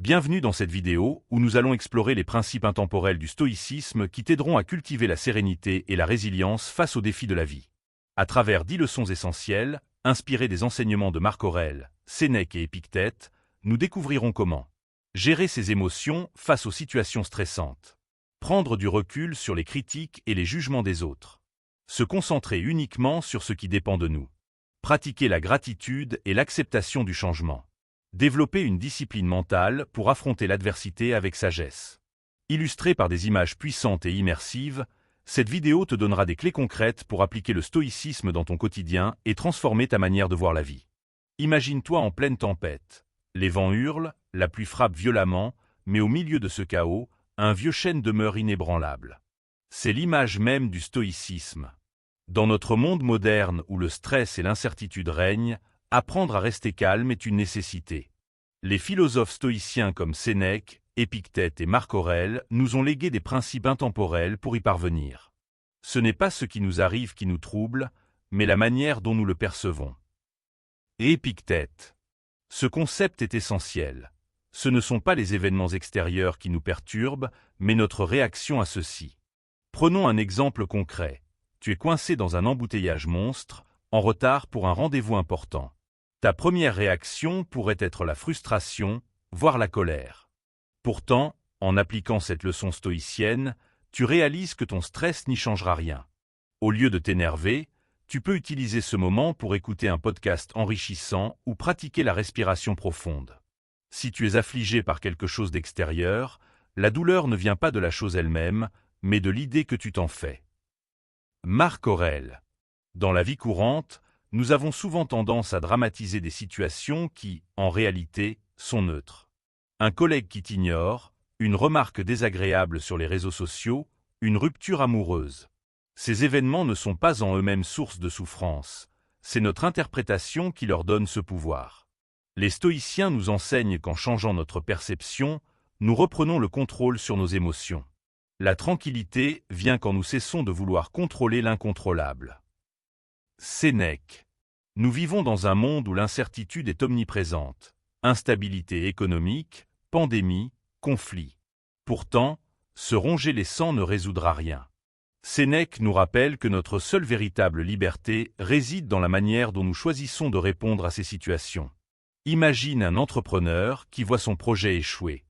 Bienvenue dans cette vidéo où nous allons explorer les principes intemporels du stoïcisme qui t'aideront à cultiver la sérénité et la résilience face aux défis de la vie. À travers 10 leçons essentielles, inspirées des enseignements de Marc Aurèle, Sénèque et Épictète, nous découvrirons comment gérer ses émotions face aux situations stressantes, prendre du recul sur les critiques et les jugements des autres, se concentrer uniquement sur ce qui dépend de nous, pratiquer la gratitude et l'acceptation du changement. Développer une discipline mentale pour affronter l'adversité avec sagesse. Illustrée par des images puissantes et immersives, cette vidéo te donnera des clés concrètes pour appliquer le stoïcisme dans ton quotidien et transformer ta manière de voir la vie. Imagine-toi en pleine tempête. Les vents hurlent, la pluie frappe violemment, mais au milieu de ce chaos, un vieux chêne demeure inébranlable. C'est l'image même du stoïcisme. Dans notre monde moderne où le stress et l'incertitude règnent, apprendre à rester calme est une nécessité. Les philosophes stoïciens comme Sénèque, Épictète et Marc Aurèle nous ont légué des principes intemporels pour y parvenir. Ce n'est pas ce qui nous arrive qui nous trouble, mais la manière dont nous le percevons. Et Épictète. Ce concept est essentiel. Ce ne sont pas les événements extérieurs qui nous perturbent, mais notre réaction à ceux-ci. Prenons un exemple concret. Tu es coincé dans un embouteillage monstre, en retard pour un rendez-vous important. Ta première réaction pourrait être la frustration, voire la colère. Pourtant, en appliquant cette leçon stoïcienne, tu réalises que ton stress n'y changera rien. Au lieu de t'énerver, tu peux utiliser ce moment pour écouter un podcast enrichissant ou pratiquer la respiration profonde. Si tu es affligé par quelque chose d'extérieur, la douleur ne vient pas de la chose elle-même, mais de l'idée que tu t'en fais. Marc Aurèle. Dans la vie courante, nous avons souvent tendance à dramatiser des situations qui, en réalité, sont neutres. Un collègue qui t'ignore, une remarque désagréable sur les réseaux sociaux, une rupture amoureuse. Ces événements ne sont pas en eux-mêmes source de souffrance, c'est notre interprétation qui leur donne ce pouvoir. Les stoïciens nous enseignent qu'en changeant notre perception, nous reprenons le contrôle sur nos émotions. La tranquillité vient quand nous cessons de vouloir contrôler l'incontrôlable. Sénèque. Nous vivons dans un monde où l'incertitude est omniprésente. Instabilité économique, pandémie, conflits. Pourtant, se ronger les sangs ne résoudra rien. Sénèque nous rappelle que notre seule véritable liberté réside dans la manière dont nous choisissons de répondre à ces situations. Imagine un entrepreneur qui voit son projet échouer.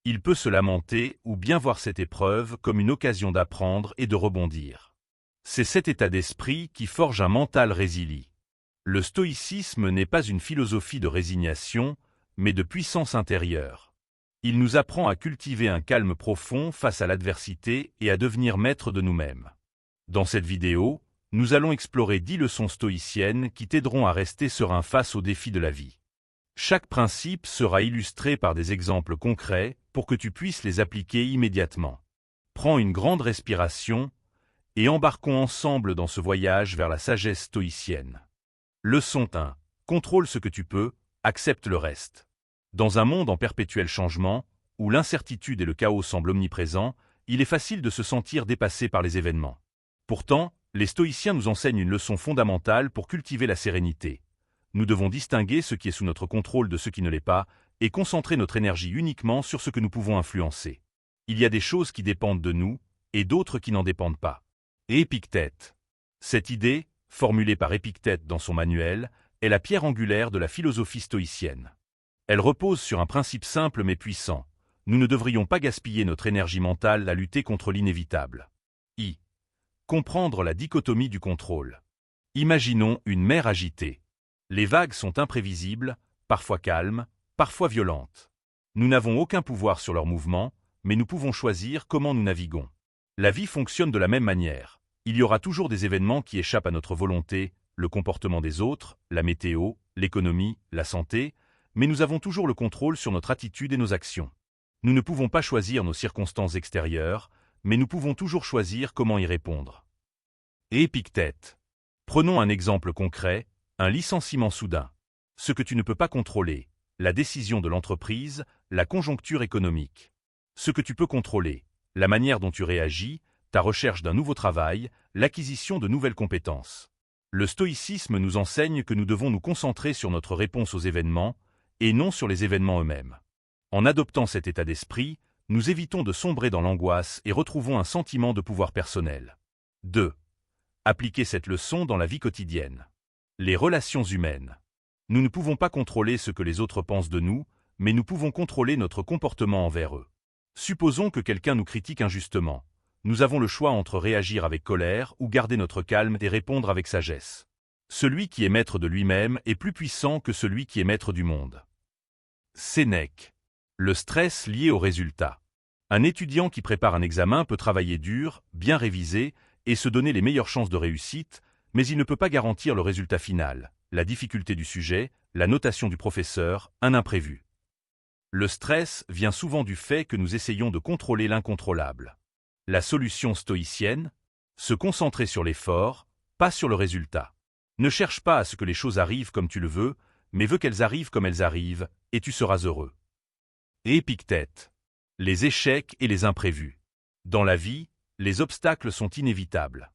Il peut se lamenter ou bien voir cette épreuve comme une occasion d'apprendre et de rebondir. C'est cet état d'esprit qui forge un mental résilient. Le stoïcisme n'est pas une philosophie de résignation, mais de puissance intérieure. Il nous apprend à cultiver un calme profond face à l'adversité et à devenir maître de nous-mêmes. Dans cette vidéo, nous allons explorer 10 leçons stoïciennes qui t'aideront à rester serein face aux défis de la vie. Chaque principe sera illustré par des exemples concrets pour que tu puisses les appliquer immédiatement. Prends une grande respiration et embarquons ensemble dans ce voyage vers la sagesse stoïcienne. Leçon 1. Contrôle ce que tu peux, accepte le reste. Dans un monde en perpétuel changement, où l'incertitude et le chaos semblent omniprésents, il est facile de se sentir dépassé par les événements. Pourtant, les stoïciens nous enseignent une leçon fondamentale pour cultiver la sérénité. Nous devons distinguer ce qui est sous notre contrôle de ce qui ne l'est pas, et concentrer notre énergie uniquement sur ce que nous pouvons influencer. Il y a des choses qui dépendent de nous, et d'autres qui n'en dépendent pas. Et Épictète. Cette idée, formulée par Épictète dans son manuel, est la pierre angulaire de la philosophie stoïcienne. Elle repose sur un principe simple mais puissant. Nous ne devrions pas gaspiller notre énergie mentale à lutter contre l'inévitable. Comprendre la dichotomie du contrôle. Imaginons une mer agitée. Les vagues sont imprévisibles, parfois calmes, parfois violentes. Nous n'avons aucun pouvoir sur leur mouvement, mais nous pouvons choisir comment nous naviguons. La vie fonctionne de la même manière. Il y aura toujours des événements qui échappent à notre volonté, le comportement des autres, la météo, l'économie, la santé, mais nous avons toujours le contrôle sur notre attitude et nos actions. Nous ne pouvons pas choisir nos circonstances extérieures, mais nous pouvons toujours choisir comment y répondre. Et Épictète. Prenons un exemple concret, un licenciement soudain. Ce que tu ne peux pas contrôler, la décision de l'entreprise, la conjoncture économique. Ce que tu peux contrôler, la manière dont tu réagis, ta recherche d'un nouveau travail, l'acquisition de nouvelles compétences. Le stoïcisme nous enseigne que nous devons nous concentrer sur notre réponse aux événements, et non sur les événements eux-mêmes. En adoptant cet état d'esprit, nous évitons de sombrer dans l'angoisse et retrouvons un sentiment de pouvoir personnel. 2. Appliquer cette leçon dans la vie quotidienne. Les relations humaines. Nous ne pouvons pas contrôler ce que les autres pensent de nous, mais nous pouvons contrôler notre comportement envers eux. Supposons que quelqu'un nous critique injustement. Nous avons le choix entre réagir avec colère ou garder notre calme et répondre avec sagesse. Celui qui est maître de lui-même est plus puissant que celui qui est maître du monde. Sénèque. Le stress lié au résultat. Un étudiant qui prépare un examen peut travailler dur, bien réviser, et se donner les meilleures chances de réussite, mais il ne peut pas garantir le résultat final, la difficulté du sujet, la notation du professeur, un imprévu. Le stress vient souvent du fait que nous essayons de contrôler l'incontrôlable. La solution stoïcienne? Se concentrer sur l'effort, pas sur le résultat. Ne cherche pas à ce que les choses arrivent comme tu le veux, mais veux qu'elles arrivent comme elles arrivent, et tu seras heureux. Et Épictète. Les échecs et les imprévus. Dans la vie, les obstacles sont inévitables.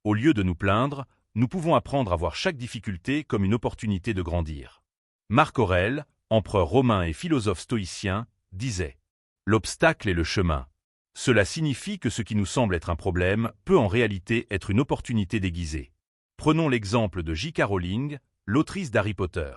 Au lieu de nous plaindre, nous pouvons apprendre à voir chaque difficulté comme une opportunité de grandir. Marc Aurèle, empereur romain et philosophe stoïcien, disait « L'obstacle est le chemin ». Cela signifie que ce qui nous semble être un problème peut en réalité être une opportunité déguisée. Prenons l'exemple de J.K. Rowling, l'autrice d'Harry Potter.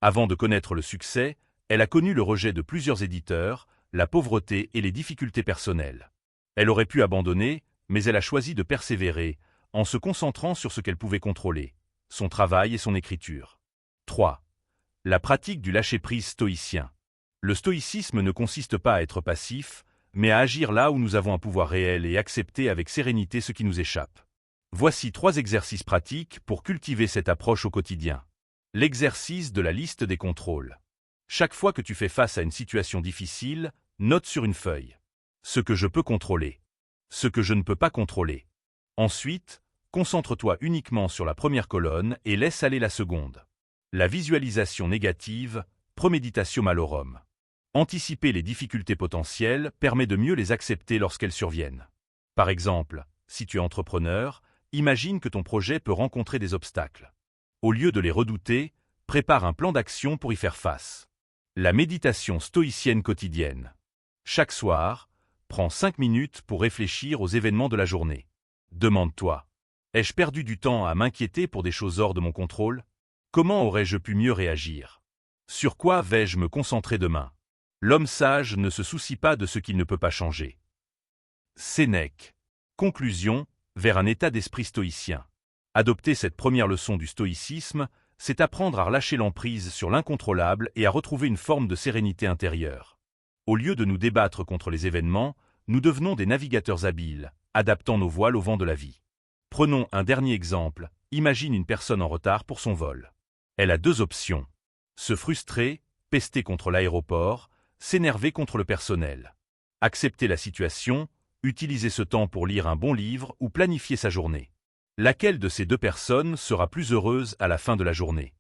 Avant de connaître le succès, elle a connu le rejet de plusieurs éditeurs, la pauvreté et les difficultés personnelles. Elle aurait pu abandonner, mais elle a choisi de persévérer, en se concentrant sur ce qu'elle pouvait contrôler, son travail et son écriture. 3. La pratique du lâcher-prise stoïcien. Le stoïcisme ne consiste pas à être passif, mais à agir là où nous avons un pouvoir réel et accepter avec sérénité ce qui nous échappe. Voici 3 exercices pratiques pour cultiver cette approche au quotidien. L'exercice de la liste des contrôles. Chaque fois que tu fais face à une situation difficile, note sur une feuille ce que je peux contrôler, ce que je ne peux pas contrôler. Ensuite, concentre-toi uniquement sur la première colonne et laisse aller la seconde. La visualisation négative, premeditatio malorum. Anticiper les difficultés potentielles permet de mieux les accepter lorsqu'elles surviennent. Par exemple, si tu es entrepreneur, imagine que ton projet peut rencontrer des obstacles. Au lieu de les redouter, prépare un plan d'action pour y faire face. La méditation stoïcienne quotidienne. Chaque soir, prends 5 minutes pour réfléchir aux événements de la journée. Demande-toi, ai-je perdu du temps à m'inquiéter pour des choses hors de mon contrôle? Comment aurais-je pu mieux réagir? Sur quoi vais-je me concentrer demain? L'homme sage ne se soucie pas de ce qu'il ne peut pas changer. Sénèque. Conclusion, vers un état d'esprit stoïcien. Adopter cette première leçon du stoïcisme, c'est apprendre à relâcher l'emprise sur l'incontrôlable et à retrouver une forme de sérénité intérieure. Au lieu de nous débattre contre les événements, nous devenons des navigateurs habiles, adaptant nos voiles au vent de la vie. Prenons un dernier exemple, imagine une personne en retard pour son vol. Elle a 2 options. Se frustrer, pester contre l'aéroport, s'énerver contre le personnel. Accepter la situation, utiliser ce temps pour lire un bon livre ou planifier sa journée. Laquelle de ces 2 personnes sera plus heureuse à la fin de la journée?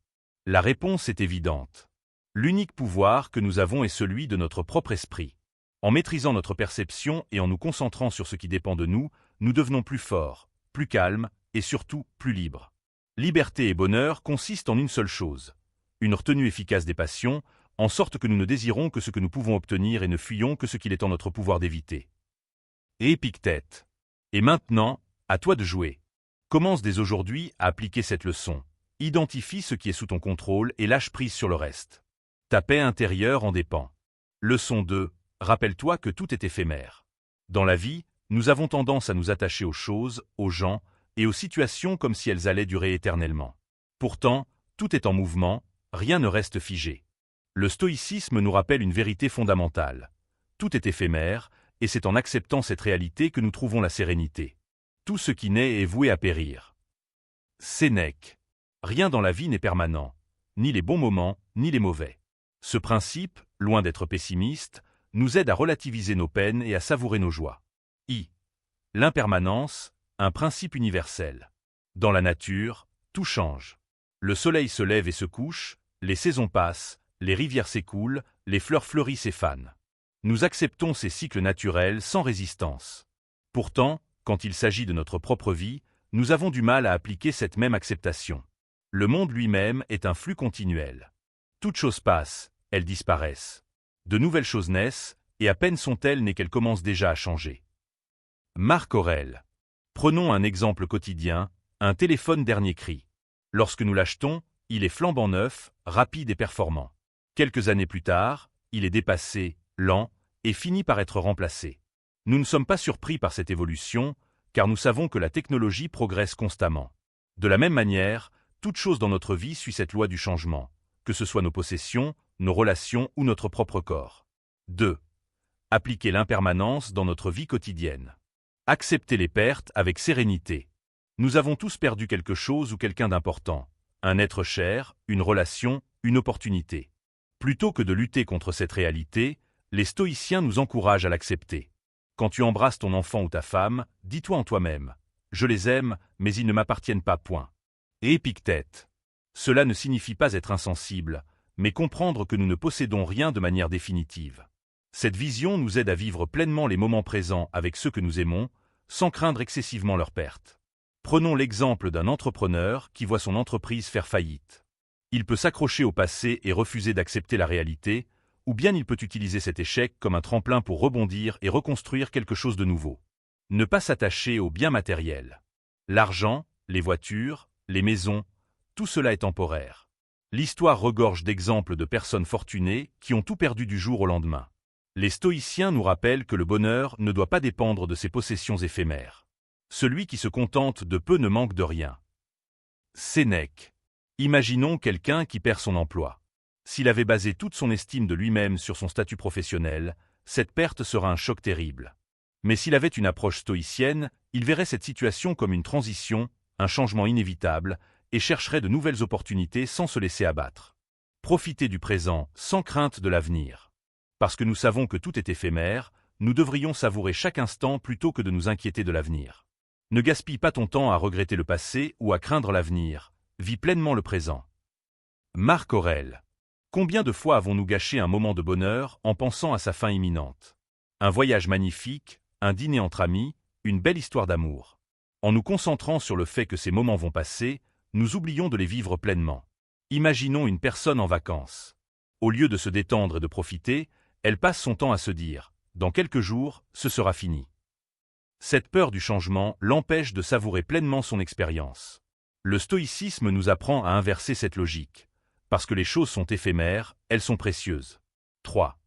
La réponse est évidente. L'unique pouvoir que nous avons est celui de notre propre esprit. En maîtrisant notre perception et en nous concentrant sur ce qui dépend de nous, nous devenons plus forts, plus calmes et surtout plus libres. Liberté et bonheur consistent en une seule chose, une retenue efficace des passions, en sorte que nous ne désirons que ce que nous pouvons obtenir et ne fuyons que ce qu'il est en notre pouvoir d'éviter. Et Épictète. Et maintenant, à toi de jouer. Commence dès aujourd'hui à appliquer cette leçon. Identifie ce qui est sous ton contrôle et lâche prise sur le reste. Ta paix intérieure en dépend. Leçon 2. Rappelle-toi que tout est éphémère. Dans la vie, nous avons tendance à nous attacher aux choses, aux gens et aux situations comme si elles allaient durer éternellement. Pourtant, tout est en mouvement, rien ne reste figé. Le stoïcisme nous rappelle une vérité fondamentale. Tout est éphémère, et c'est en acceptant cette réalité que nous trouvons la sérénité. Tout ce qui naît est voué à périr. Sénèque. Rien dans la vie n'est permanent, ni les bons moments, ni les mauvais. Ce principe, loin d'être pessimiste, nous aide à relativiser nos peines et à savourer nos joies. L'impermanence, un principe universel. Dans la nature, tout change. Le soleil se lève et se couche, les saisons passent, les rivières s'écoulent, les fleurs fleurissent et fanent. Nous acceptons ces cycles naturels sans résistance. Pourtant, quand il s'agit de notre propre vie, nous avons du mal à appliquer cette même acceptation. Le monde lui-même est un flux continuel. Toutes choses passent, elles disparaissent. De nouvelles choses naissent, et à peine sont-elles nées qu'elles commencent déjà à changer. Marc Aurèle. Prenons un exemple quotidien, un téléphone dernier cri. Lorsque nous l'achetons, il est flambant neuf, rapide et performant. Quelques années plus tard, il est dépassé, lent, et finit par être remplacé. Nous ne sommes pas surpris par cette évolution, car nous savons que la technologie progresse constamment. De la même manière, toute chose dans notre vie suit cette loi du changement, que ce soit nos possessions, nos relations ou notre propre corps. 2. Appliquer l'impermanence dans notre vie quotidienne. Accepter les pertes avec sérénité. Nous avons tous perdu quelque chose ou quelqu'un d'important, un être cher, une relation, une opportunité. Plutôt que de lutter contre cette réalité, les stoïciens nous encouragent à l'accepter. Quand tu embrasses ton enfant ou ta femme, dis-toi en toi-même « Je les aime, mais ils ne m'appartiennent pas, point ». Et Épictète. Cela ne signifie pas être insensible, mais comprendre que nous ne possédons rien de manière définitive. Cette vision nous aide à vivre pleinement les moments présents avec ceux que nous aimons, sans craindre excessivement leur perte. Prenons l'exemple d'un entrepreneur qui voit son entreprise faire faillite. Il peut s'accrocher au passé et refuser d'accepter la réalité, ou bien il peut utiliser cet échec comme un tremplin pour rebondir et reconstruire quelque chose de nouveau. Ne pas s'attacher aux biens matériels. L'argent, les voitures, les maisons, tout cela est temporaire. L'histoire regorge d'exemples de personnes fortunées qui ont tout perdu du jour au lendemain. Les stoïciens nous rappellent que le bonheur ne doit pas dépendre de ses possessions éphémères. Celui qui se contente de peu ne manque de rien. Sénèque. Imaginons quelqu'un qui perd son emploi. S'il avait basé toute son estime de lui-même sur son statut professionnel, cette perte sera un choc terrible. Mais s'il avait une approche stoïcienne, il verrait cette situation comme une transition, un changement inévitable, et chercherait de nouvelles opportunités sans se laisser abattre. Profiter du présent sans crainte de l'avenir. Parce que nous savons que tout est éphémère, nous devrions savourer chaque instant plutôt que de nous inquiéter de l'avenir. Ne gaspille pas ton temps à regretter le passé ou à craindre l'avenir, vis pleinement le présent. Marc Aurèle. Combien de fois avons-nous gâché un moment de bonheur en pensant à sa fin imminente? Un voyage magnifique, un dîner entre amis, une belle histoire d'amour. En nous concentrant sur le fait que ces moments vont passer, nous oublions de les vivre pleinement. Imaginons une personne en vacances. Au lieu de se détendre et de profiter, elle passe son temps à se dire « Dans quelques jours, ce sera fini ». Cette peur du changement l'empêche de savourer pleinement son expérience. Le stoïcisme nous apprend à inverser cette logique. Parce que les choses sont éphémères, elles sont précieuses. 3.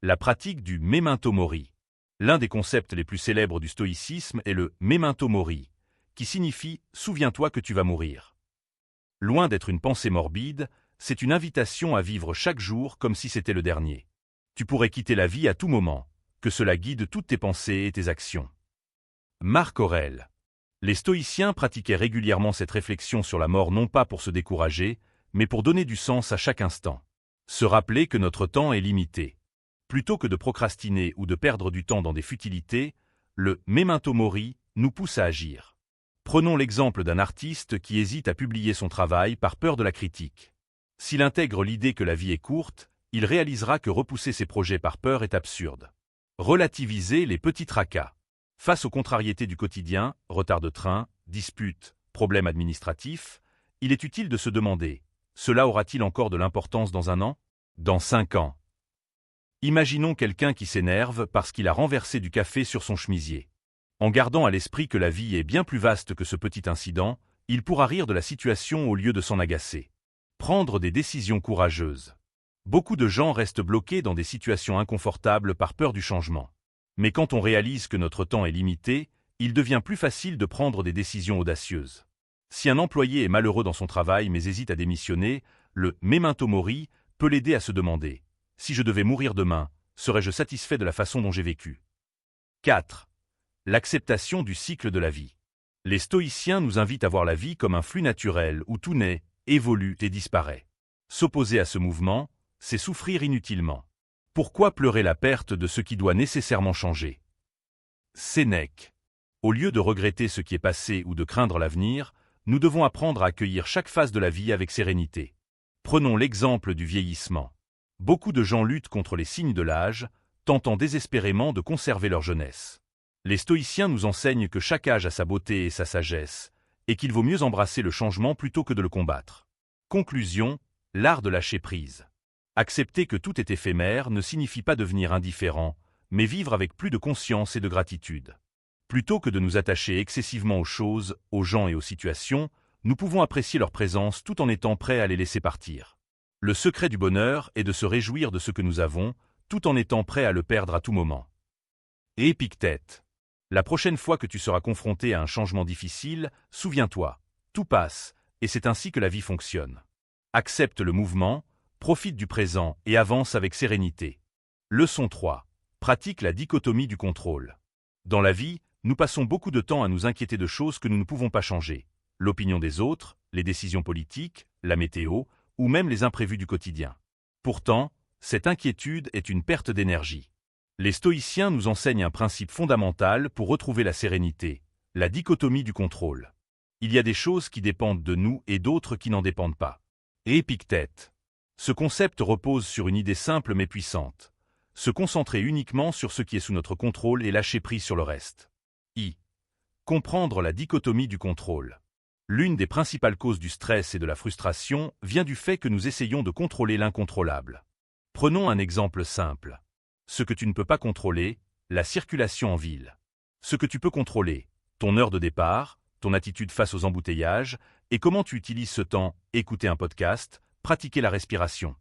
La pratique du memento mori. L'un des concepts les plus célèbres du stoïcisme est le memento mori, qui signifie « souviens-toi que tu vas mourir ». Loin d'être une pensée morbide, c'est une invitation à vivre chaque jour comme si c'était le dernier. Tu pourrais quitter la vie à tout moment, que cela guide toutes tes pensées et tes actions. Marc Aurèle. Les stoïciens pratiquaient régulièrement cette réflexion sur la mort non pas pour se décourager, mais pour donner du sens à chaque instant. Se rappeler que notre temps est limité. Plutôt que de procrastiner ou de perdre du temps dans des futilités, le memento mori nous pousse à agir. Prenons l'exemple d'un artiste qui hésite à publier son travail par peur de la critique. S'il intègre l'idée que la vie est courte, il réalisera que repousser ses projets par peur est absurde. Relativiser les petits tracas. Face aux contrariétés du quotidien, retard de train, disputes, problèmes administratifs, il est utile de se demander « Cela aura-t-il encore de l'importance dans 1 an? Dans 5 ans ?» Imaginons quelqu'un qui s'énerve parce qu'il a renversé du café sur son chemisier. En gardant à l'esprit que la vie est bien plus vaste que ce petit incident, il pourra rire de la situation au lieu de s'en agacer. Prendre des décisions courageuses. Beaucoup de gens restent bloqués dans des situations inconfortables par peur du changement. Mais quand on réalise que notre temps est limité, il devient plus facile de prendre des décisions audacieuses. Si un employé est malheureux dans son travail mais hésite à démissionner, le memento mori peut l'aider à se demander « Si je devais mourir demain, serais-je satisfait de la façon dont j'ai vécu ?» 4. L'acceptation du cycle de la vie. Les stoïciens nous invitent à voir la vie comme un flux naturel où tout naît, évolue et disparaît. S'opposer à ce mouvement, c'est souffrir inutilement. Pourquoi pleurer la perte de ce qui doit nécessairement changer? Sénèque. Au lieu de regretter ce qui est passé ou de craindre l'avenir, nous devons apprendre à accueillir chaque phase de la vie avec sérénité. Prenons l'exemple du vieillissement. Beaucoup de gens luttent contre les signes de l'âge, tentant désespérément de conserver leur jeunesse. Les stoïciens nous enseignent que chaque âge a sa beauté et sa sagesse, et qu'il vaut mieux embrasser le changement plutôt que de le combattre. Conclusion, l'art de lâcher prise. Accepter que tout est éphémère ne signifie pas devenir indifférent, mais vivre avec plus de conscience et de gratitude. Plutôt que de nous attacher excessivement aux choses, aux gens et aux situations, nous pouvons apprécier leur présence tout en étant prêts à les laisser partir. Le secret du bonheur est de se réjouir de ce que nous avons, tout en étant prêts à le perdre à tout moment. Et Épictète. La prochaine fois que tu seras confronté à un changement difficile, souviens-toi, tout passe, et c'est ainsi que la vie fonctionne. Accepte le mouvement, profite du présent et avance avec sérénité. Leçon 3. Pratique la dichotomie du contrôle. Dans la vie, nous passons beaucoup de temps à nous inquiéter de choses que nous ne pouvons pas changer. L'opinion des autres, les décisions politiques, la météo, ou même les imprévus du quotidien. Pourtant, cette inquiétude est une perte d'énergie. Les stoïciens nous enseignent un principe fondamental pour retrouver la sérénité, la dichotomie du contrôle. Il y a des choses qui dépendent de nous et d'autres qui n'en dépendent pas. Et Épictète. Ce concept repose sur une idée simple mais puissante. Se concentrer uniquement sur ce qui est sous notre contrôle et lâcher prise sur le reste. Comprendre la dichotomie du contrôle. L'une des principales causes du stress et de la frustration vient du fait que nous essayons de contrôler l'incontrôlable. Prenons un exemple simple. Ce que tu ne peux pas contrôler, la circulation en ville. Ce que tu peux contrôler, ton heure de départ, ton attitude face aux embouteillages, et comment tu utilises ce temps, écouter un podcast, pratiquer la respiration.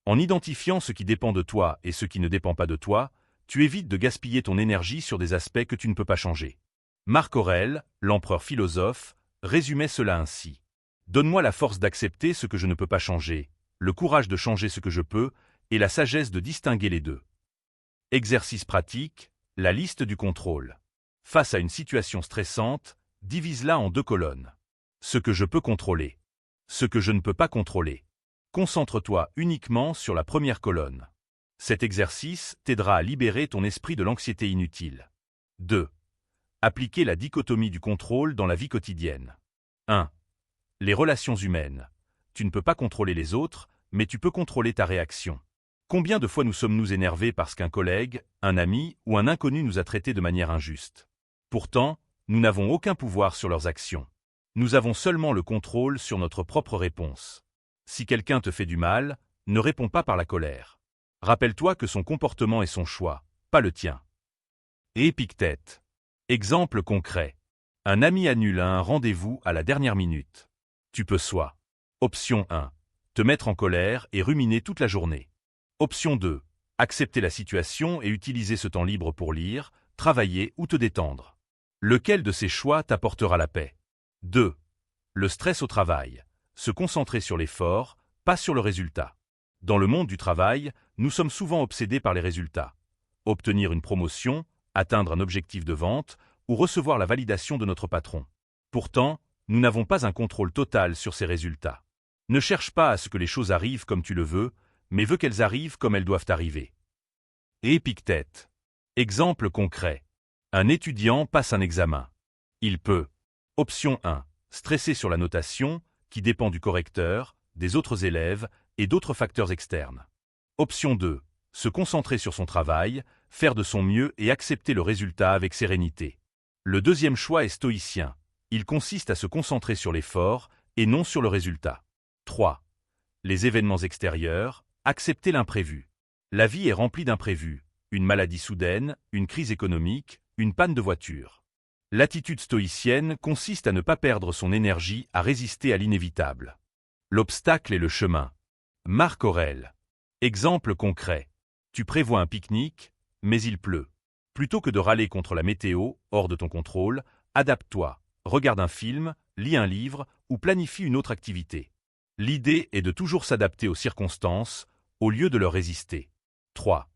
En identifiant ce qui dépend de toi et ce qui ne dépend pas de toi, tu évites de gaspiller ton énergie sur des aspects que tu ne peux pas changer. Marc Aurèle, l'empereur philosophe, résumait cela ainsi. Donne-moi la force d'accepter ce que je ne peux pas changer, le courage de changer ce que je peux, et la sagesse de distinguer les deux. Exercice pratique, la liste du contrôle. Face à une situation stressante, divise-la en 2 colonnes. Ce que je peux contrôler. Ce que je ne peux pas contrôler. Concentre-toi uniquement sur la première colonne. Cet exercice t'aidera à libérer ton esprit de l'anxiété inutile. 2. Appliquer la dichotomie du contrôle dans la vie quotidienne. 1. Les relations humaines. Tu ne peux pas contrôler les autres, mais tu peux contrôler ta réaction. Combien de fois nous sommes-nous énervés parce qu'un collègue, un ami ou un inconnu nous a traités de manière injuste? Pourtant, nous n'avons aucun pouvoir sur leurs actions. Nous avons seulement le contrôle sur notre propre réponse. Si quelqu'un te fait du mal, ne réponds pas par la colère. Rappelle-toi que son comportement est son choix, pas le tien. Et Épictète. Exemple concret. Un ami annule un rendez-vous à la dernière minute. Tu peux soit. Option 1. Te mettre en colère et ruminer toute la journée. Option 2. Accepter la situation et utiliser ce temps libre pour lire, travailler ou te détendre. Lequel de ces choix t'apportera la paix? 2. Le stress au travail. Se concentrer sur l'effort, pas sur le résultat. Dans le monde du travail, nous sommes souvent obsédés par les résultats. Obtenir une promotion, atteindre un objectif de vente ou recevoir la validation de notre patron. Pourtant, nous n'avons pas un contrôle total sur ces résultats. Ne cherche pas à ce que les choses arrivent comme tu le veux, mais veux qu'elles arrivent comme elles doivent arriver. Et Épictète. Exemple concret. Un étudiant passe un examen. Il peut. Option 1. Stresser sur la notation, qui dépend du correcteur, des autres élèves et d'autres facteurs externes. Option 2. Se concentrer sur son travail, faire de son mieux et accepter le résultat avec sérénité. Le deuxième choix est stoïcien. Il consiste à se concentrer sur l'effort et non sur le résultat. 3. Les événements extérieurs, accepter l'imprévu. La vie est remplie d'imprévus. Une maladie soudaine, une crise économique, une panne de voiture. L'attitude stoïcienne consiste à ne pas perdre son énergie à résister à l'inévitable. L'obstacle est le chemin. Marc Aurèle. Exemple concret. Tu prévois un pique-nique, mais il pleut. Plutôt que de râler contre la météo, hors de ton contrôle, adapte-toi, regarde un film, lis un livre ou planifie une autre activité. L'idée est de toujours s'adapter aux circonstances, au lieu de leur résister. 3.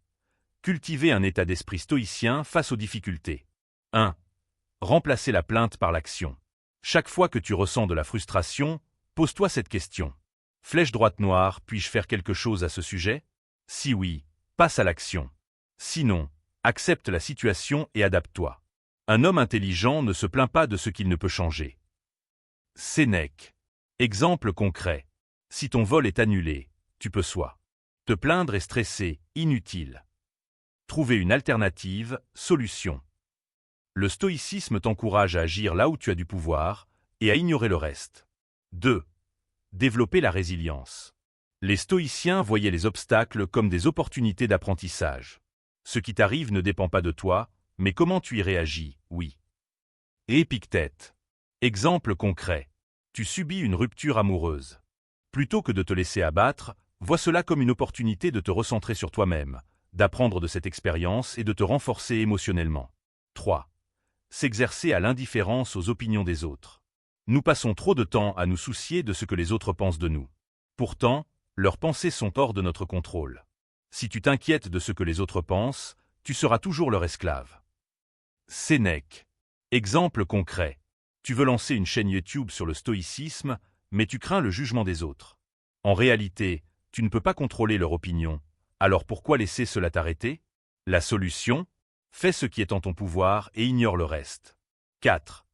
Cultiver un état d'esprit stoïcien face aux difficultés. 1. Remplacer la plainte par l'action. Chaque fois que tu ressens de la frustration, pose-toi cette question. Flèche droite noire, puis-je faire quelque chose à ce sujet? Si oui, passe à l'action. Sinon, accepte la situation et adapte-toi. Un homme intelligent ne se plaint pas de ce qu'il ne peut changer. Sénèque. Exemple concret. Si ton vol est annulé, tu peux soit te plaindre et stresser, inutile. Trouver une alternative, solution. Le stoïcisme t'encourage à agir là où tu as du pouvoir et à ignorer le reste. 2. Développer la résilience. Les stoïciens voyaient les obstacles comme des opportunités d'apprentissage. Ce qui t'arrive ne dépend pas de toi, mais comment tu y réagis, oui. Et Épictète. Exemple concret. Tu subis une rupture amoureuse. Plutôt que de te laisser abattre, vois cela comme une opportunité de te recentrer sur toi-même, d'apprendre de cette expérience et de te renforcer émotionnellement. 3. S'exercer à l'indifférence aux opinions des autres. Nous passons trop de temps à nous soucier de ce que les autres pensent de nous. Pourtant, leurs pensées sont hors de notre contrôle. Si tu t'inquiètes de ce que les autres pensent, tu seras toujours leur esclave. Sénèque. Exemple concret. Tu veux lancer une chaîne YouTube sur le stoïcisme, mais tu crains le jugement des autres. En réalité, tu ne peux pas contrôler leur opinion. Alors pourquoi laisser cela t'arrêter? La solution? Fais ce qui est en ton pouvoir et ignore le reste. 4.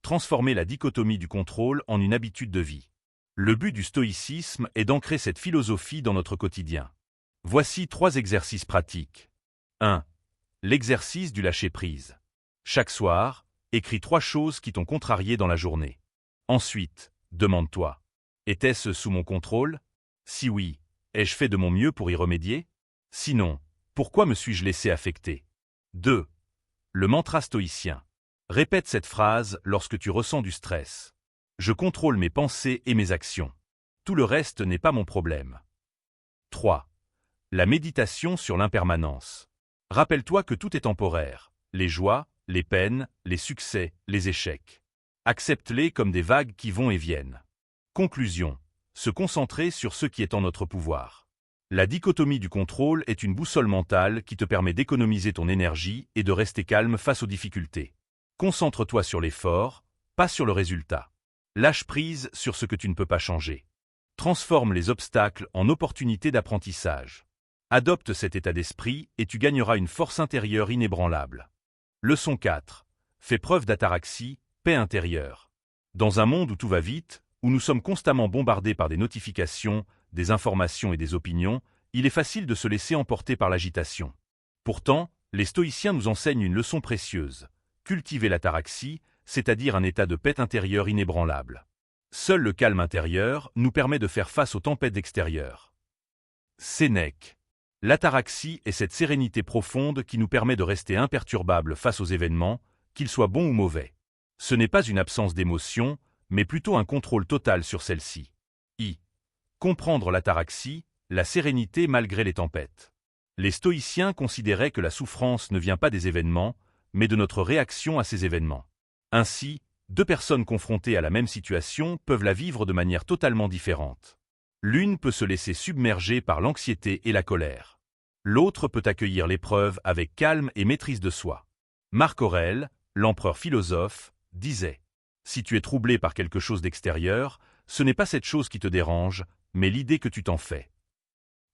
Transformer la dichotomie du contrôle en une habitude de vie. Le but du stoïcisme est d'ancrer cette philosophie dans notre quotidien. Voici 3 exercices pratiques. 1. L'exercice du lâcher-prise. Chaque soir, écris 3 choses qui t'ont contrarié dans la journée. Ensuite, demande-toi. Était-ce sous mon contrôle? Si oui, ai-je fait de mon mieux pour y remédier? Sinon, pourquoi me suis-je laissé affecter? 2. Le mantra stoïcien. Répète cette phrase lorsque tu ressens du stress. Je contrôle mes pensées et mes actions. Tout le reste n'est pas mon problème. 3. La méditation sur l'impermanence. Rappelle-toi que tout est temporaire. Les joies, les peines, les succès, les échecs. Accepte-les comme des vagues qui vont et viennent. Conclusion. Se concentrer sur ce qui est en notre pouvoir. La dichotomie du contrôle est une boussole mentale qui te permet d'économiser ton énergie et de rester calme face aux difficultés. Concentre-toi sur l'effort, pas sur le résultat. Lâche prise sur ce que tu ne peux pas changer. Transforme les obstacles en opportunités d'apprentissage. Adopte cet état d'esprit et tu gagneras une force intérieure inébranlable. Leçon 4. Fais preuve d'ataraxie, paix intérieure. Dans un monde où tout va vite, où nous sommes constamment bombardés par des notifications, des informations et des opinions, il est facile de se laisser emporter par l'agitation. Pourtant, les stoïciens nous enseignent une leçon précieuse. Cultiver l'ataraxie, c'est-à-dire un état de paix intérieure inébranlable. Seul le calme intérieur nous permet de faire face aux tempêtes extérieures. Sénèque. L'ataraxie est cette sérénité profonde qui nous permet de rester imperturbable face aux événements, qu'ils soient bons ou mauvais. Ce n'est pas une absence d'émotion, mais plutôt un contrôle total sur celle-ci. Comprendre l'ataraxie, la sérénité malgré les tempêtes. Les stoïciens considéraient que la souffrance ne vient pas des événements, mais de notre réaction à ces événements. Ainsi, 2 personnes confrontées à la même situation peuvent la vivre de manière totalement différente. L'une peut se laisser submerger par l'anxiété et la colère. L'autre peut accueillir l'épreuve avec calme et maîtrise de soi. Marc Aurèle, l'empereur philosophe, disait « Si tu es troublé par quelque chose d'extérieur, ce n'est pas cette chose qui te dérange, mais l'idée que tu t'en fais. »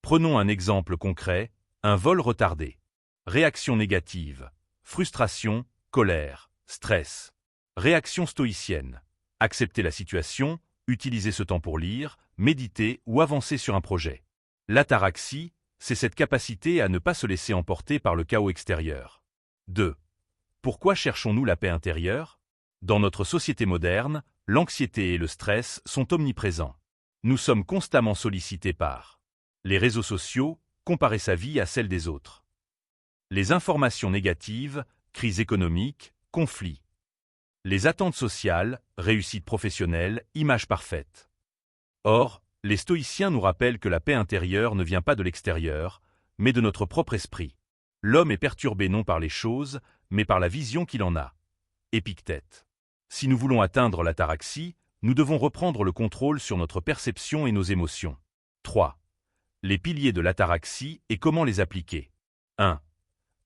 Prenons un exemple concret, un vol retardé. Réaction négative, frustration, colère, stress. Réaction stoïcienne, accepter la situation, utiliser ce temps pour lire, méditer ou avancer sur un projet. L'ataraxie, c'est cette capacité à ne pas se laisser emporter par le chaos extérieur. 2. Pourquoi cherchons-nous la paix intérieure? Dans notre société moderne, l'anxiété et le stress sont omniprésents. Nous sommes constamment sollicités par les réseaux sociaux, comparer sa vie à celle des autres. Les informations négatives, crise économique, conflits. Les attentes sociales, réussite professionnelle, image parfaite. Or, les stoïciens nous rappellent que la paix intérieure ne vient pas de l'extérieur, mais de notre propre esprit. L'homme est perturbé non par les choses, mais par la vision qu'il en a. Épictète. Si nous voulons atteindre l'ataraxie, nous devons reprendre le contrôle sur notre perception et nos émotions. 3. Les piliers de l'ataraxie et comment les appliquer. 1.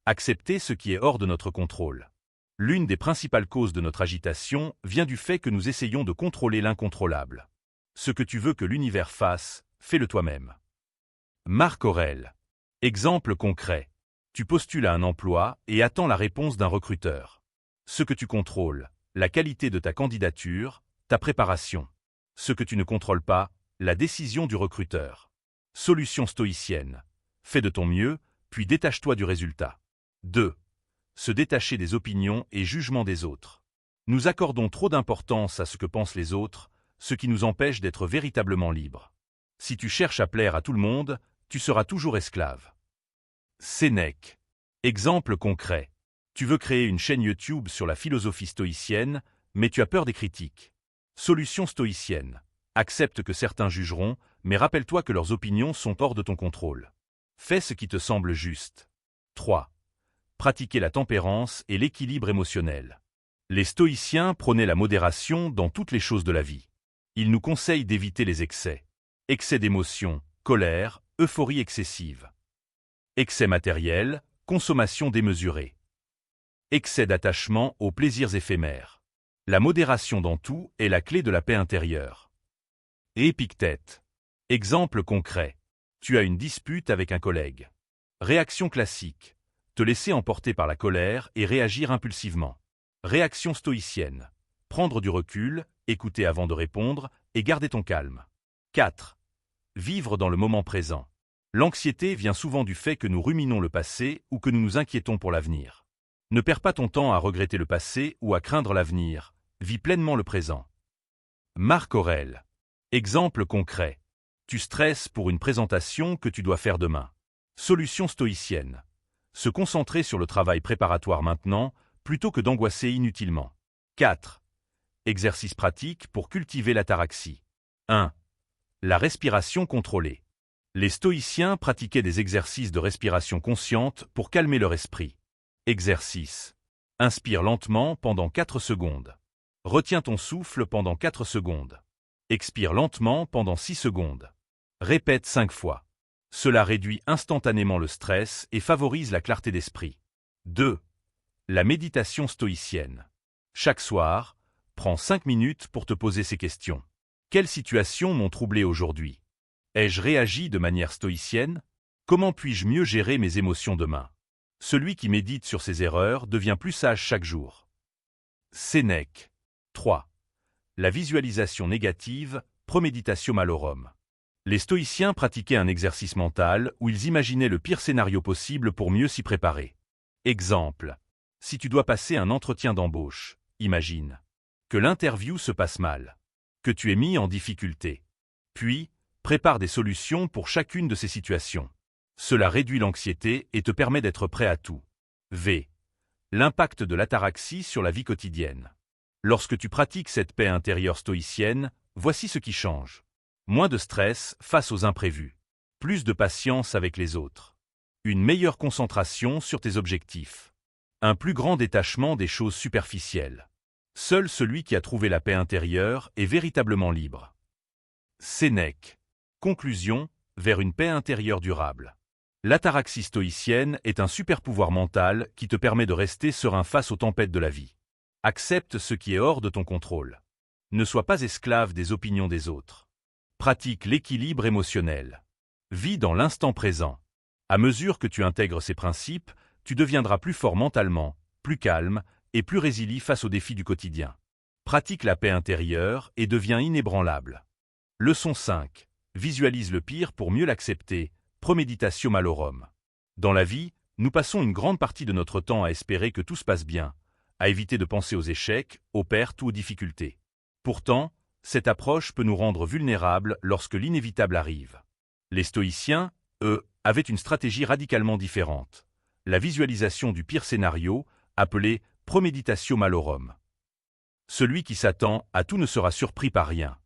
Accepter ce qui est hors de notre contrôle. L'une des principales causes de notre agitation vient du fait que nous essayons de contrôler l'incontrôlable. Ce que tu veux que l'univers fasse, fais-le toi-même. Marc Aurèle. Exemple concret. Tu postules à un emploi et attends la réponse d'un recruteur. Ce que tu contrôles, la qualité de ta candidature, ta préparation. Ce que tu ne contrôles pas, la décision du recruteur. Solution stoïcienne. Fais de ton mieux, puis détache-toi du résultat. 2. Se détacher des opinions et jugements des autres. Nous accordons trop d'importance à ce que pensent les autres, ce qui nous empêche d'être véritablement libres. Si tu cherches à plaire à tout le monde, tu seras toujours esclave. Sénèque. Exemple concret. Tu veux créer une chaîne YouTube sur la philosophie stoïcienne, mais tu as peur des critiques. Solution stoïcienne. Accepte que certains jugeront, mais rappelle-toi que leurs opinions sont hors de ton contrôle. Fais ce qui te semble juste. 3. Pratiquer la tempérance et l'équilibre émotionnel. Les stoïciens prônaient la modération dans toutes les choses de la vie. Ils nous conseillent d'éviter les excès. Excès d'émotion, colère, euphorie excessive. Excès matériel, consommation démesurée. Excès d'attachement aux plaisirs éphémères. La modération dans tout est la clé de la paix intérieure. Épictète. Exemple concret. Tu as une dispute avec un collègue. Réaction classique. Te laisser emporter par la colère et réagir impulsivement. Réaction stoïcienne. Prendre du recul, écouter avant de répondre et garder ton calme. 4. Vivre dans le moment présent. L'anxiété vient souvent du fait que nous ruminons le passé ou que nous nous inquiétons pour l'avenir. Ne perds pas ton temps à regretter le passé ou à craindre l'avenir. Vis pleinement le présent. Marc Aurèle. Exemple concret. Tu stresses pour une présentation que tu dois faire demain. Solution stoïcienne. Se concentrer sur le travail préparatoire maintenant, plutôt que d'angoisser inutilement. 4. Exercice pratique pour cultiver l'ataraxie. 1. La respiration contrôlée. Les stoïciens pratiquaient des exercices de respiration consciente pour calmer leur esprit. Exercice. Inspire lentement pendant 4 secondes. Retiens ton souffle pendant 4 secondes. Expire lentement pendant 6 secondes. Répète 5 fois. Cela réduit instantanément le stress et favorise la clarté d'esprit. 2. La méditation stoïcienne. Chaque soir, prends 5 minutes pour te poser ces questions. Quelles situations m'ont troublé aujourd'hui? Ai-je réagi de manière stoïcienne? Comment puis-je mieux gérer mes émotions demain? Celui qui médite sur ses erreurs devient plus sage chaque jour. Sénèque. 3. La visualisation négative, premeditatio malorum. Les stoïciens pratiquaient un exercice mental où ils imaginaient le pire scénario possible pour mieux s'y préparer. Exemple. Si tu dois passer un entretien d'embauche, imagine que l'interview se passe mal, que tu es mis en difficulté. Puis, prépare des solutions pour chacune de ces situations. Cela réduit l'anxiété et te permet d'être prêt à tout. V. L'impact de l'ataraxie sur la vie quotidienne. Lorsque tu pratiques cette paix intérieure stoïcienne, voici ce qui change. Moins de stress face aux imprévus. Plus de patience avec les autres. Une meilleure concentration sur tes objectifs. Un plus grand détachement des choses superficielles. Seul celui qui a trouvé la paix intérieure est véritablement libre. Sénèque. Conclusion, vers une paix intérieure durable. L'ataraxie stoïcienne est un super pouvoir mental qui te permet de rester serein face aux tempêtes de la vie. Accepte ce qui est hors de ton contrôle. Ne sois pas esclave des opinions des autres. Pratique l'équilibre émotionnel. Vis dans l'instant présent. À mesure que tu intègres ces principes, tu deviendras plus fort mentalement, plus calme et plus résilient face aux défis du quotidien. Pratique la paix intérieure et deviens inébranlable. Leçon 5. Visualise le pire pour mieux l'accepter. Premeditatio malorum. Dans la vie, nous passons une grande partie de notre temps à espérer que tout se passe bien, à éviter de penser aux échecs, aux pertes ou aux difficultés. Pourtant, cette approche peut nous rendre vulnérables lorsque l'inévitable arrive. Les stoïciens, eux, avaient une stratégie radicalement différente. La visualisation du pire scénario, appelée premeditatio malorum. Celui qui s'attend à tout ne sera surpris par rien.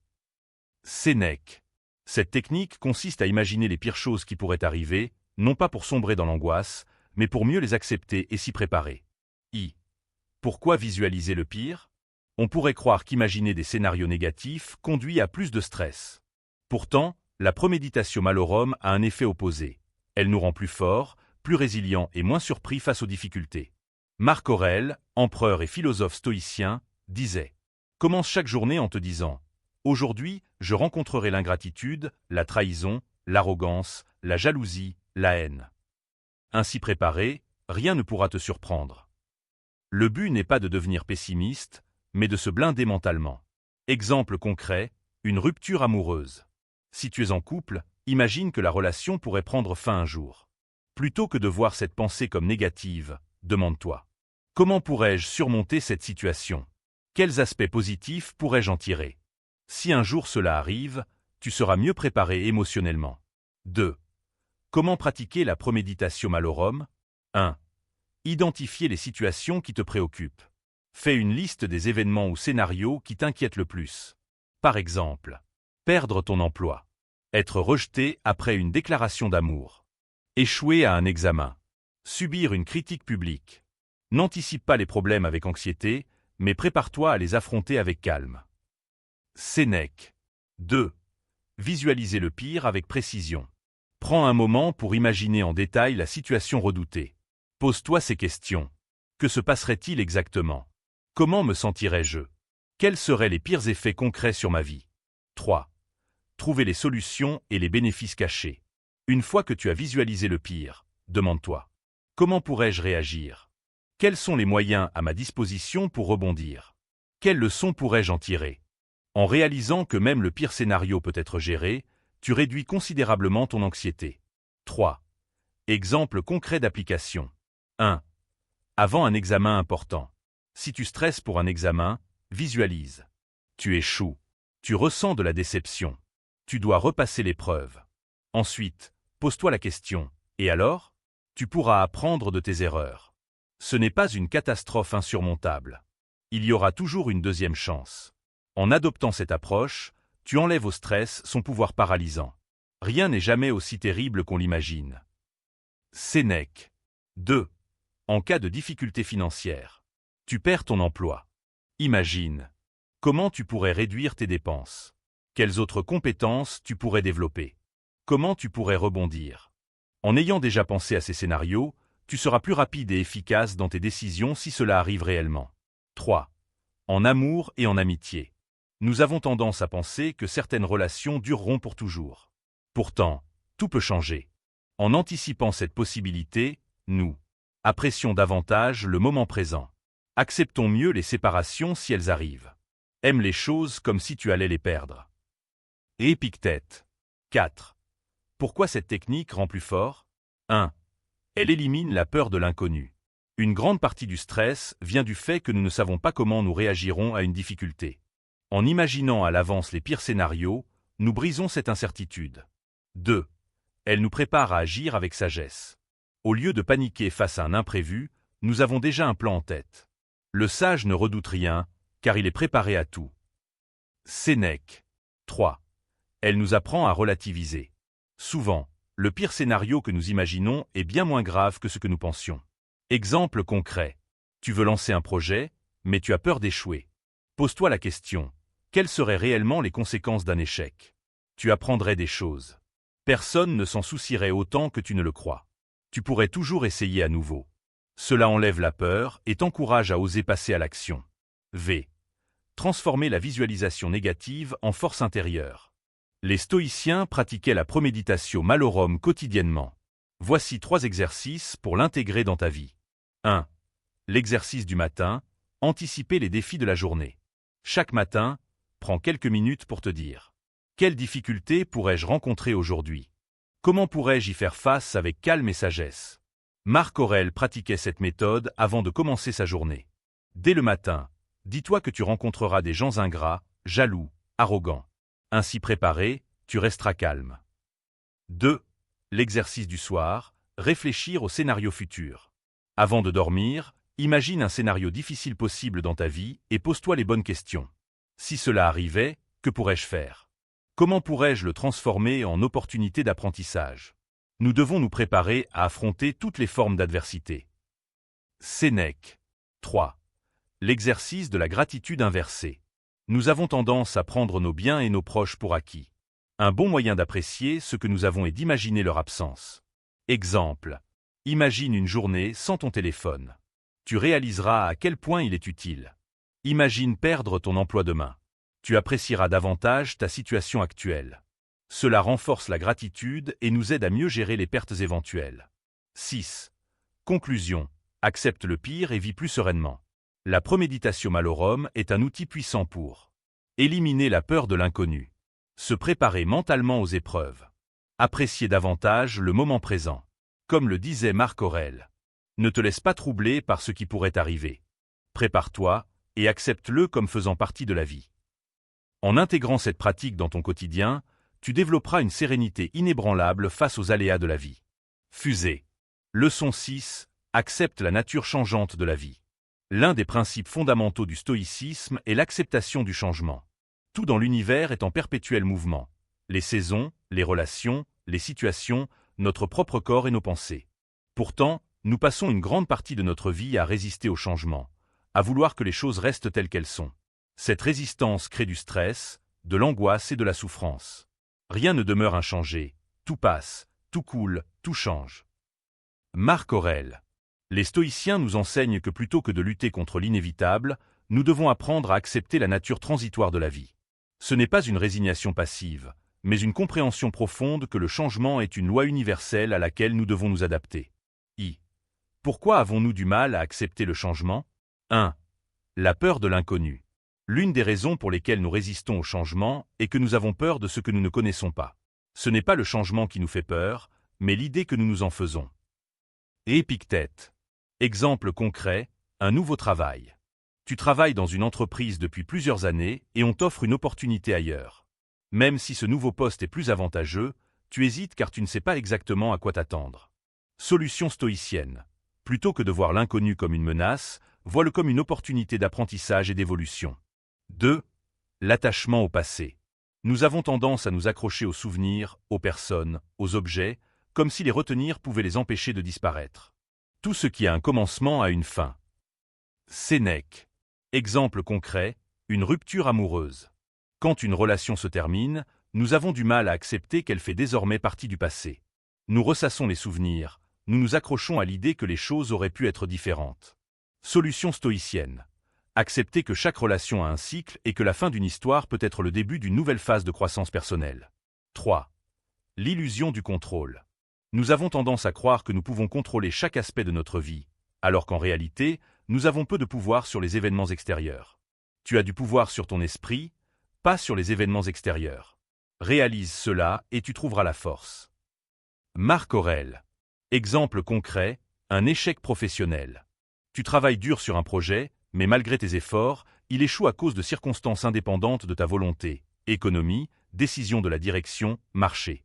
Sénèque. Cette technique consiste à imaginer les pires choses qui pourraient arriver, non pas pour sombrer dans l'angoisse, mais pour mieux les accepter et s'y préparer. Pourquoi visualiser le pire? On pourrait croire qu'imaginer des scénarios négatifs conduit à plus de stress. Pourtant, la premeditatio malorum a un effet opposé. Elle nous rend plus forts, plus résilients et moins surpris face aux difficultés. Marc Aurèle, empereur et philosophe stoïcien, disait « Commence chaque journée en te disant « Aujourd'hui, je rencontrerai l'ingratitude, la trahison, l'arrogance, la jalousie, la haine. » Ainsi préparé, rien ne pourra te surprendre. Le but n'est pas de devenir pessimiste, mais de se blinder mentalement. Exemple concret, une rupture amoureuse. Si tu es en couple, imagine que la relation pourrait prendre fin un jour. Plutôt que de voir cette pensée comme négative, demande-toi « Comment pourrais-je surmonter cette situation? Quels aspects positifs pourrais-je en tirer ?» Si un jour cela arrive, tu seras mieux préparé émotionnellement. 2. Comment pratiquer la premeditatio malorum? 1. Identifier les situations qui te préoccupent. Fais une liste des événements ou scénarios qui t'inquiètent le plus. Par exemple, perdre ton emploi, être rejeté après une déclaration d'amour, échouer à un examen, subir une critique publique. N'anticipe pas les problèmes avec anxiété, mais prépare-toi à les affronter avec calme. Sénèque. 2. Visualiser le pire avec précision. Prends un moment pour imaginer en détail la situation redoutée. Pose-toi ces questions. Que se passerait-il exactement? Comment me sentirais-je? Quels seraient les pires effets concrets sur ma vie? 3. Trouver les solutions et les bénéfices cachés. Une fois que tu as visualisé le pire, demande-toi: comment pourrais-je réagir? Quels sont les moyens à ma disposition pour rebondir? Quelles leçons pourrais-je en tirer? En réalisant que même le pire scénario peut être géré, tu réduis considérablement ton anxiété. 3. Exemple concret d'application. 1. Avant un examen important. Si tu stresses pour un examen, visualise. Tu échoues. Tu ressens de la déception. Tu dois repasser l'épreuve. Ensuite, pose-toi la question: et alors? Tu pourras apprendre de tes erreurs. Ce n'est pas une catastrophe insurmontable. Il y aura toujours une deuxième chance. En adoptant cette approche, tu enlèves au stress son pouvoir paralysant. Rien n'est jamais aussi terrible qu'on l'imagine. Sénèque. 2. En cas de difficulté financière. Tu perds ton emploi. Imagine. Comment tu pourrais réduire tes dépenses? Quelles autres compétences tu pourrais développer? Comment tu pourrais rebondir? En ayant déjà pensé à ces scénarios, tu seras plus rapide et efficace dans tes décisions si cela arrive réellement. 3. En amour et en amitié. Nous avons tendance à penser que certaines relations dureront pour toujours. Pourtant, tout peut changer. En anticipant cette possibilité, nous apprécions davantage le moment présent. Acceptons mieux les séparations si elles arrivent. Aime les choses comme si tu allais les perdre. Épictète. 4. Pourquoi cette technique rend plus fort? 1. Elle élimine la peur de l'inconnu. Une grande partie du stress vient du fait que nous ne savons pas comment nous réagirons à une difficulté. En imaginant à l'avance les pires scénarios, nous brisons cette incertitude. 2. Elle nous prépare à agir avec sagesse. Au lieu de paniquer face à un imprévu, nous avons déjà un plan en tête. Le sage ne redoute rien, car il est préparé à tout. Sénèque. 3. Elle nous apprend à relativiser. Souvent, le pire scénario que nous imaginons est bien moins grave que ce que nous pensions. Exemple concret. Tu veux lancer un projet, mais tu as peur d'échouer. Pose-toi la question: quelles seraient réellement les conséquences d'un échec? Tu apprendrais des choses. Personne ne s'en soucierait autant que tu ne le crois. Tu pourrais toujours essayer à nouveau. Cela enlève la peur et t'encourage à oser passer à l'action. V. Transformer la visualisation négative en force intérieure. Les stoïciens pratiquaient la premeditatio malorum quotidiennement. Voici 3 exercices pour l'intégrer dans ta vie. 1. L'exercice du matin: anticiper les défis de la journée. Chaque matin, prends quelques minutes pour te dire: quelles difficultés pourrais-je rencontrer aujourd'hui? Comment pourrais-je y faire face avec calme et sagesse? Marc Aurèle pratiquait cette méthode avant de commencer sa journée. Dès le matin, dis-toi que tu rencontreras des gens ingrats, jaloux, arrogants. Ainsi préparé, tu resteras calme. 2. L'exercice du soir: réfléchir au scénario futur. Avant de dormir, imagine un scénario difficile possible dans ta vie et pose-toi les bonnes questions. Si cela arrivait, que pourrais-je faire? Comment pourrais-je le transformer en opportunité d'apprentissage? Nous devons nous préparer à affronter toutes les formes d'adversité. Sénèque. 3. L'exercice de la gratitude inversée. Nous avons tendance à prendre nos biens et nos proches pour acquis. Un bon moyen d'apprécier ce que nous avons est d'imaginer leur absence. Exemple. Imagine une journée sans ton téléphone. Tu réaliseras à quel point il est utile. Imagine perdre ton emploi demain. Tu apprécieras davantage ta situation actuelle. Cela renforce la gratitude et nous aide à mieux gérer les pertes éventuelles. 6. Conclusion. Accepte le pire et vis plus sereinement. La premeditatio malorum est un outil puissant pour éliminer la peur de l'inconnu, se préparer mentalement aux épreuves, apprécier davantage le moment présent. Comme le disait Marc Aurèle, ne te laisse pas troubler par ce qui pourrait arriver. Prépare-toi et accepte-le comme faisant partie de la vie. En intégrant cette pratique dans ton quotidien, tu développeras une sérénité inébranlable face aux aléas de la vie. Fusée. Leçon 6. Accepte la nature changeante de la vie. L'un des principes fondamentaux du stoïcisme est l'acceptation du changement. Tout dans l'univers est en perpétuel mouvement. Les saisons, les relations, les situations, notre propre corps et nos pensées. Pourtant, nous passons une grande partie de notre vie à résister au changement, à vouloir que les choses restent telles qu'elles sont. Cette résistance crée du stress, de l'angoisse et de la souffrance. Rien ne demeure inchangé, tout passe, tout coule, tout change. Marc Aurèle. Les stoïciens nous enseignent que plutôt que de lutter contre l'inévitable, nous devons apprendre à accepter la nature transitoire de la vie. Ce n'est pas une résignation passive, mais une compréhension profonde que le changement est une loi universelle à laquelle nous devons nous adapter. Pourquoi avons-nous du mal à accepter le changement? 1. La peur de l'inconnu. L'une des raisons pour lesquelles nous résistons au changement est que nous avons peur de ce que nous ne connaissons pas. Ce n'est pas le changement qui nous fait peur, mais l'idée que nous nous en faisons. Épictète. Exemple concret, un nouveau travail. Tu travailles dans une entreprise depuis plusieurs années et on t'offre une opportunité ailleurs. Même si ce nouveau poste est plus avantageux, tu hésites car tu ne sais pas exactement à quoi t'attendre. Solution stoïcienne. Plutôt que de voir l'inconnu comme une menace, vois-le comme une opportunité d'apprentissage et d'évolution. 2. L'attachement au passé. Nous avons tendance à nous accrocher aux souvenirs, aux personnes, aux objets, comme si les retenir pouvait les empêcher de disparaître. Tout ce qui a un commencement a une fin. Sénèque. Exemple concret, une rupture amoureuse. Quand une relation se termine, nous avons du mal à accepter qu'elle fait désormais partie du passé. Nous ressassons les souvenirs, nous nous accrochons à l'idée que les choses auraient pu être différentes. Solution stoïcienne. Accepter que chaque relation a un cycle et que la fin d'une histoire peut être le début d'une nouvelle phase de croissance personnelle. 3. L'illusion du contrôle. Nous avons tendance à croire que nous pouvons contrôler chaque aspect de notre vie, alors qu'en réalité, nous avons peu de pouvoir sur les événements extérieurs. Tu as du pouvoir sur ton esprit, pas sur les événements extérieurs. Réalise cela et tu trouveras la force. Marc Aurèle. Exemple concret, un échec professionnel. Tu travailles dur sur un projet, mais malgré tes efforts, il échoue à cause de circonstances indépendantes de ta volonté, économie, décision de la direction, marché.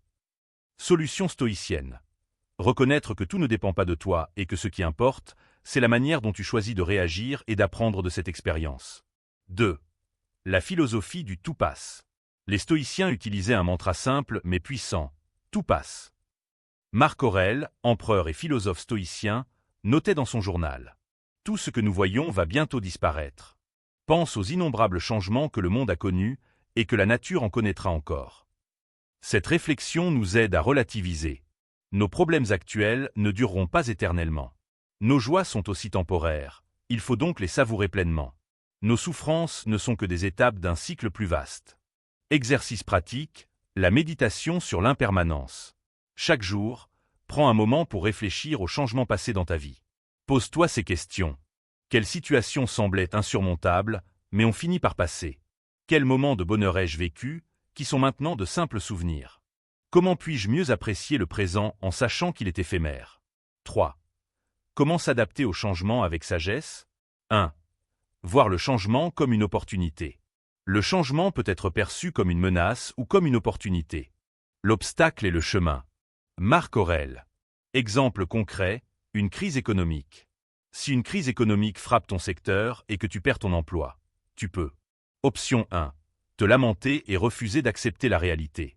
Solution stoïcienne. Reconnaître que tout ne dépend pas de toi et que ce qui importe, c'est la manière dont tu choisis de réagir et d'apprendre de cette expérience. 2. La philosophie du tout passe. Les stoïciens utilisaient un mantra simple mais puissant, tout passe. Marc Aurèle, empereur et philosophe stoïcien, notait dans son journal. Tout ce que nous voyons va bientôt disparaître. Pense aux innombrables changements que le monde a connus et que la nature en connaîtra encore. Cette réflexion nous aide à relativiser. Nos problèmes actuels ne dureront pas éternellement. Nos joies sont aussi temporaires, il faut donc les savourer pleinement. Nos souffrances ne sont que des étapes d'un cycle plus vaste. Exercice pratique, la méditation sur l'impermanence. Chaque jour, prends un moment pour réfléchir aux changements passés dans ta vie. Pose-toi ces questions. Quelles situations semblaient insurmontables, mais ont fini par passer? Quels moments de bonheur ai-je vécu, qui sont maintenant de simples souvenirs? Comment puis-je mieux apprécier le présent en sachant qu'il est éphémère? 3. Comment s'adapter au changement avec sagesse? 1. Voir le changement comme une opportunité. Le changement peut être perçu comme une menace ou comme une opportunité. L'obstacle est le chemin. Marc Aurèle. Exemple concret, une crise économique. Si une crise économique frappe ton secteur et que tu perds ton emploi, tu peux. Option 1. Te lamenter et refuser d'accepter la réalité.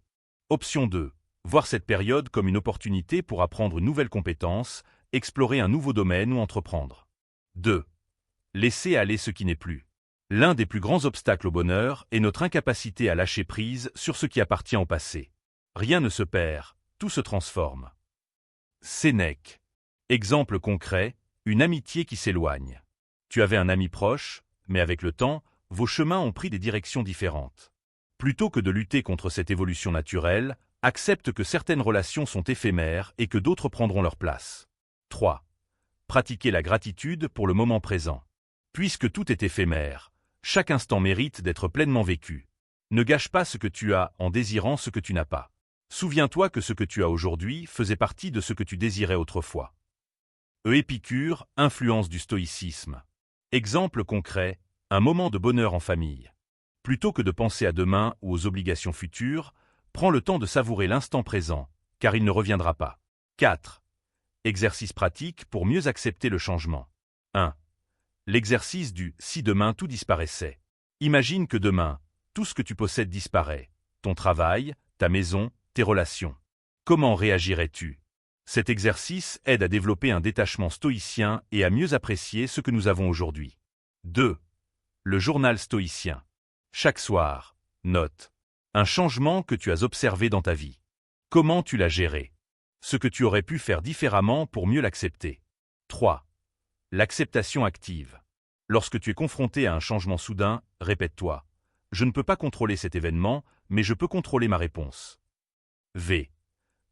Option 2. Voir cette période comme une opportunité pour apprendre une nouvelle compétence, explorer un nouveau domaine ou entreprendre. 2. Laisser aller ce qui n'est plus. L'un des plus grands obstacles au bonheur est notre incapacité à lâcher prise sur ce qui appartient au passé. Rien ne se perd, tout se transforme. Sénèque. Exemple concret, une amitié qui s'éloigne. Tu avais un ami proche, mais avec le temps, vos chemins ont pris des directions différentes. Plutôt que de lutter contre cette évolution naturelle, accepte que certaines relations sont éphémères et que d'autres prendront leur place. 3. Pratiquer la gratitude pour le moment présent. Puisque tout est éphémère, chaque instant mérite d'être pleinement vécu. Ne gâche pas ce que tu as en désirant ce que tu n'as pas. Souviens-toi que ce que tu as aujourd'hui faisait partie de ce que tu désirais autrefois. Épicure, influence du stoïcisme. Exemple concret, un moment de bonheur en famille. Plutôt que de penser à demain ou aux obligations futures, Prends le temps de savourer l'instant présent, car il ne reviendra pas. 4. Exercice pratique pour mieux accepter le changement. 1. L'exercice du « si demain tout disparaissait ». Imagine que demain, tout ce que tu possèdes disparaît. Ton travail, ta maison, tes relations. Comment réagirais-tu? Cet exercice aide à développer un détachement stoïcien et à mieux apprécier ce que nous avons aujourd'hui. 2. Le journal stoïcien. Chaque soir, note un changement que tu as observé dans ta vie. Comment tu l'as géré? Ce que tu aurais pu faire différemment pour mieux l'accepter. 3. L'acceptation active. Lorsque tu es confronté à un changement soudain, répète-toi « Je ne peux pas contrôler cet événement, mais je peux contrôler ma réponse ». V.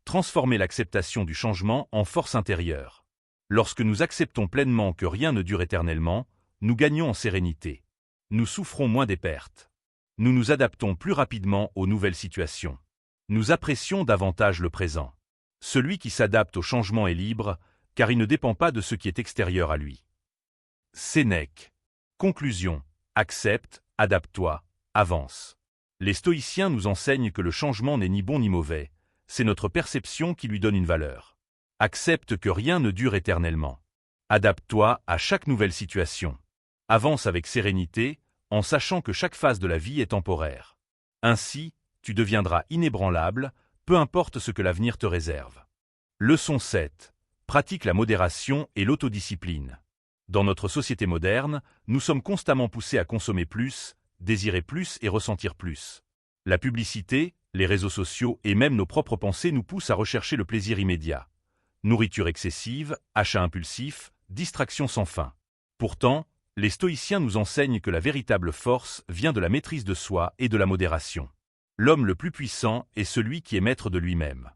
Transformer l'acceptation du changement en force intérieure. Lorsque nous acceptons pleinement que rien ne dure éternellement, nous gagnons en sérénité. Nous souffrons moins des pertes. Nous nous adaptons plus rapidement aux nouvelles situations. Nous apprécions davantage le présent. Celui qui s'adapte au changement est libre, car il ne dépend pas de ce qui est extérieur à lui. Sénèque. Conclusion. Accepte, adapte-toi, avance. Les stoïciens nous enseignent que le changement n'est ni bon ni mauvais, c'est notre perception qui lui donne une valeur. Accepte que rien ne dure éternellement. Adapte-toi à chaque nouvelle situation. Avance avec sérénité, en sachant que chaque phase de la vie est temporaire. Ainsi, tu deviendras inébranlable, peu importe ce que l'avenir te réserve. Leçon 7. Pratique la modération et l'autodiscipline. Dans notre société moderne, nous sommes constamment poussés à consommer plus, désirer plus et ressentir plus. La publicité, les réseaux sociaux et même nos propres pensées nous poussent à rechercher le plaisir immédiat. Nourriture excessive, achats impulsifs, distractions sans fin. Pourtant, les stoïciens nous enseignent que la véritable force vient de la maîtrise de soi et de la modération. L'homme le plus puissant est celui qui est maître de lui-même.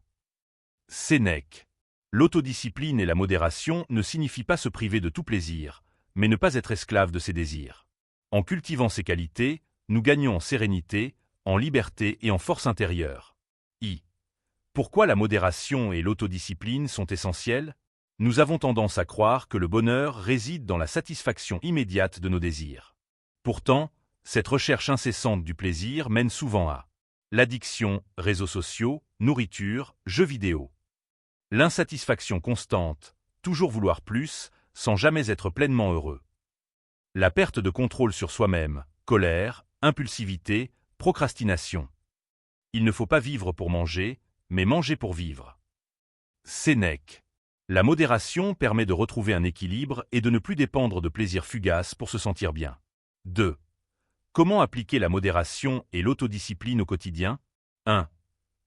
Sénèque. L'autodiscipline et la modération ne signifient pas se priver de tout plaisir, mais ne pas être esclave de ses désirs. En cultivant ces qualités, nous gagnons en sérénité, en liberté et en force intérieure. Pourquoi la modération et l'autodiscipline sont essentielles? Nous avons tendance à croire que le bonheur réside dans la satisfaction immédiate de nos désirs. Pourtant, cette recherche incessante du plaisir mène souvent à l'addiction, réseaux sociaux, nourriture, jeux vidéo. L'insatisfaction constante, toujours vouloir plus, sans jamais être pleinement heureux. La perte de contrôle sur soi-même, colère, impulsivité, procrastination. Il ne faut pas vivre pour manger, mais manger pour vivre. Sénèque. La modération permet de retrouver un équilibre et de ne plus dépendre de plaisirs fugaces pour se sentir bien. 2. Comment appliquer la modération et l'autodiscipline au quotidien? 1.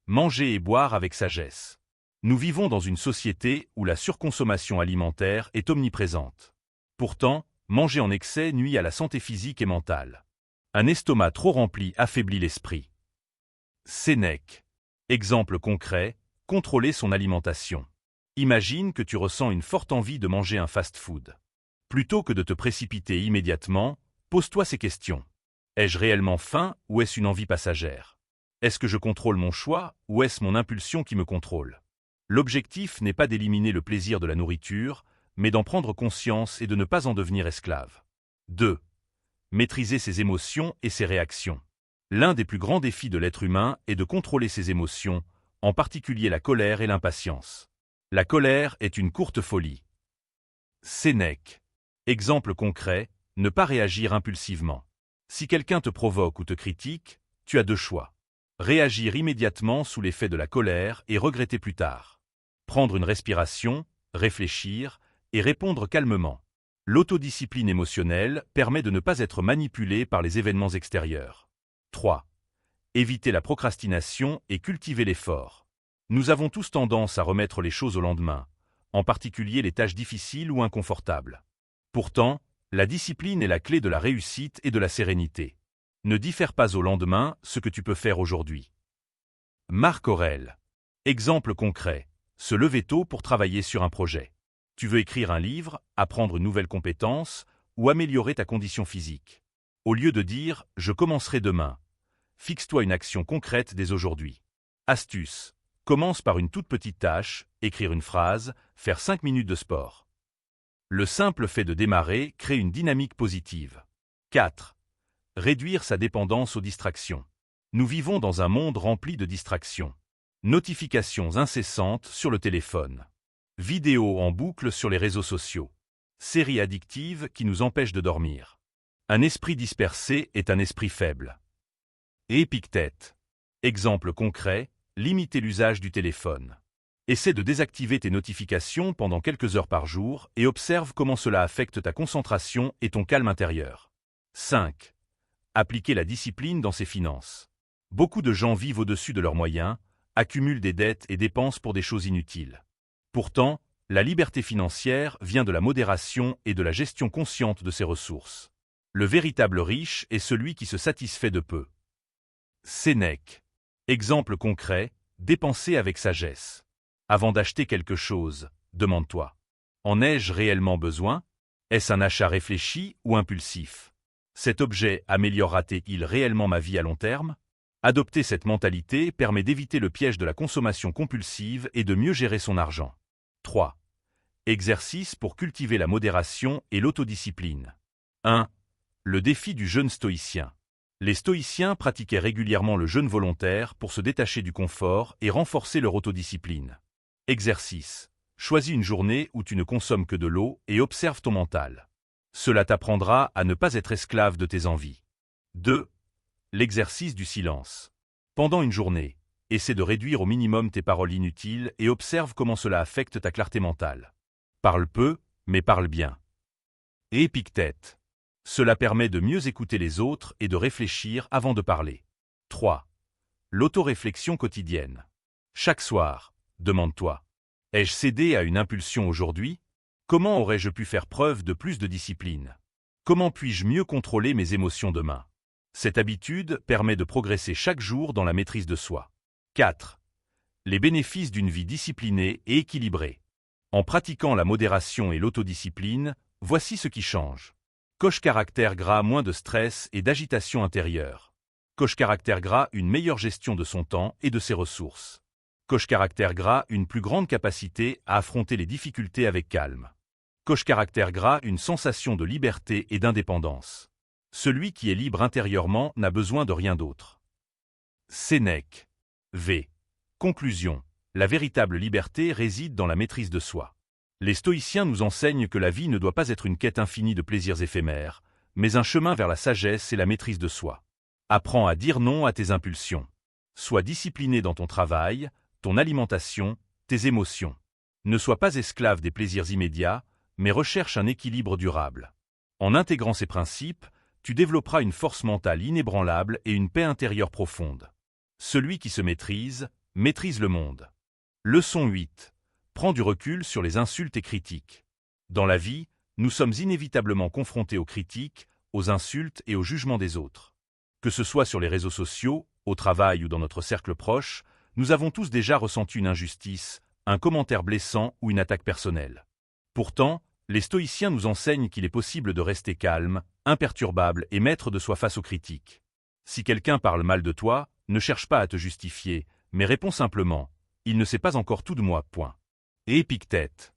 Manger et boire avec sagesse. Nous vivons dans une société où la surconsommation alimentaire est omniprésente. Pourtant, manger en excès nuit à la santé physique et mentale. Un estomac trop rempli affaiblit l'esprit. Sénèque. Exemple concret, contrôler son alimentation. Imagine que tu ressens une forte envie de manger un fast-food. Plutôt que de te précipiter immédiatement, pose-toi ces questions. Ai-je réellement faim ou est-ce une envie passagère? Est-ce que je contrôle mon choix ou est-ce mon impulsion qui me contrôle? L'objectif n'est pas d'éliminer le plaisir de la nourriture, mais d'en prendre conscience et de ne pas en devenir esclave. 2. Maîtriser ses émotions et ses réactions. L'un des plus grands défis de l'être humain est de contrôler ses émotions, en particulier la colère et l'impatience. La colère est une courte folie. Sénèque. Exemple concret, ne pas réagir impulsivement. Si quelqu'un te provoque ou te critique, tu as deux choix. Réagir immédiatement sous l'effet de la colère et regretter plus tard. Prendre une respiration, réfléchir et répondre calmement. L'autodiscipline émotionnelle permet de ne pas être manipulé par les événements extérieurs. 3. Éviter la procrastination et cultiver l'effort. Nous avons tous tendance à remettre les choses au lendemain, en particulier les tâches difficiles ou inconfortables. Pourtant, la discipline est la clé de la réussite et de la sérénité. Ne diffère pas au lendemain ce que tu peux faire aujourd'hui. Marc Aurèle. Exemple concret. Se lever tôt pour travailler sur un projet. Tu veux écrire un livre, apprendre une nouvelle compétence ou améliorer ta condition physique. Au lieu de dire « je commencerai demain », fixe-toi une action concrète dès aujourd'hui. Astuce. Commence par une toute petite tâche, écrire une phrase, faire 5 minutes de sport. Le simple fait de démarrer crée une dynamique positive. 4. Réduire sa dépendance aux distractions. Nous vivons dans un monde rempli de distractions. Notifications incessantes sur le téléphone. Vidéos en boucle sur les réseaux sociaux. Séries addictives qui nous empêchent de dormir. Un esprit dispersé est un esprit faible. Épictète. Exemple concret, limiter l'usage du téléphone. Essaie de désactiver tes notifications pendant quelques heures par jour et observe comment cela affecte ta concentration et ton calme intérieur. 5. Appliquer la discipline dans ses finances. Beaucoup de gens vivent au-dessus de leurs moyens, accumulent des dettes et dépensent pour des choses inutiles. Pourtant, la liberté financière vient de la modération et de la gestion consciente de ses ressources. Le véritable riche est celui qui se satisfait de peu. Sénèque. Exemple concret, dépenser avec sagesse. Avant d'acheter quelque chose, demande-toi. En ai-je réellement besoin? Est-ce un achat réfléchi ou impulsif? Cet objet améliorera-t-il réellement ma vie à long terme? Adopter cette mentalité permet d'éviter le piège de la consommation compulsive et de mieux gérer son argent. 3. Exercice pour cultiver la modération et l'autodiscipline. 1. Le défi du jeûne stoïcien. Les stoïciens pratiquaient régulièrement le jeûne volontaire pour se détacher du confort et renforcer leur autodiscipline. Exercice. Choisis une journée où tu ne consommes que de l'eau et observe ton mental. Cela t'apprendra à ne pas être esclave de tes envies. 2. L'exercice du silence. Pendant une journée, essaie de réduire au minimum tes paroles inutiles et observe comment cela affecte ta clarté mentale. Parle peu, mais parle bien. Épictète. Cela permet de mieux écouter les autres et de réfléchir avant de parler. 3. L'autoréflexion quotidienne. Chaque soir, demande-toi. Ai-je cédé à une impulsion aujourd'hui? Comment aurais-je pu faire preuve de plus de discipline? Comment puis-je mieux contrôler mes émotions demain? Cette habitude permet de progresser chaque jour dans la maîtrise de soi. 4. Les bénéfices d'une vie disciplinée et équilibrée. En pratiquant la modération et l'autodiscipline, voici ce qui change. Coche caractère gras, moins de stress et d'agitation intérieure. Coche caractère gras, une meilleure gestion de son temps et de ses ressources. Coche caractère gras, une plus grande capacité à affronter les difficultés avec calme. Coche caractère gras, une sensation de liberté et d'indépendance. Celui qui est libre intérieurement n'a besoin de rien d'autre. Sénèque. V. Conclusion. La véritable liberté réside dans la maîtrise de soi. Les stoïciens nous enseignent que la vie ne doit pas être une quête infinie de plaisirs éphémères, mais un chemin vers la sagesse et la maîtrise de soi. Apprends à dire non à tes impulsions. Sois discipliné dans ton travail, ton alimentation, tes émotions. Ne sois pas esclave des plaisirs immédiats, mais recherche un équilibre durable. En intégrant ces principes, tu développeras une force mentale inébranlable et une paix intérieure profonde. Celui qui se maîtrise, maîtrise le monde. Leçon 8. Prends du recul sur les insultes et critiques. Dans la vie, nous sommes inévitablement confrontés aux critiques, aux insultes et aux jugements des autres. Que ce soit sur les réseaux sociaux, au travail ou dans notre cercle proche, nous avons tous déjà ressenti une injustice, un commentaire blessant ou une attaque personnelle. Pourtant, les stoïciens nous enseignent qu'il est possible de rester calme, imperturbable et maître de soi face aux critiques. Si quelqu'un parle mal de toi, ne cherche pas à te justifier, mais réponds simplement « Il ne sait pas encore tout de moi, point ». Épictète.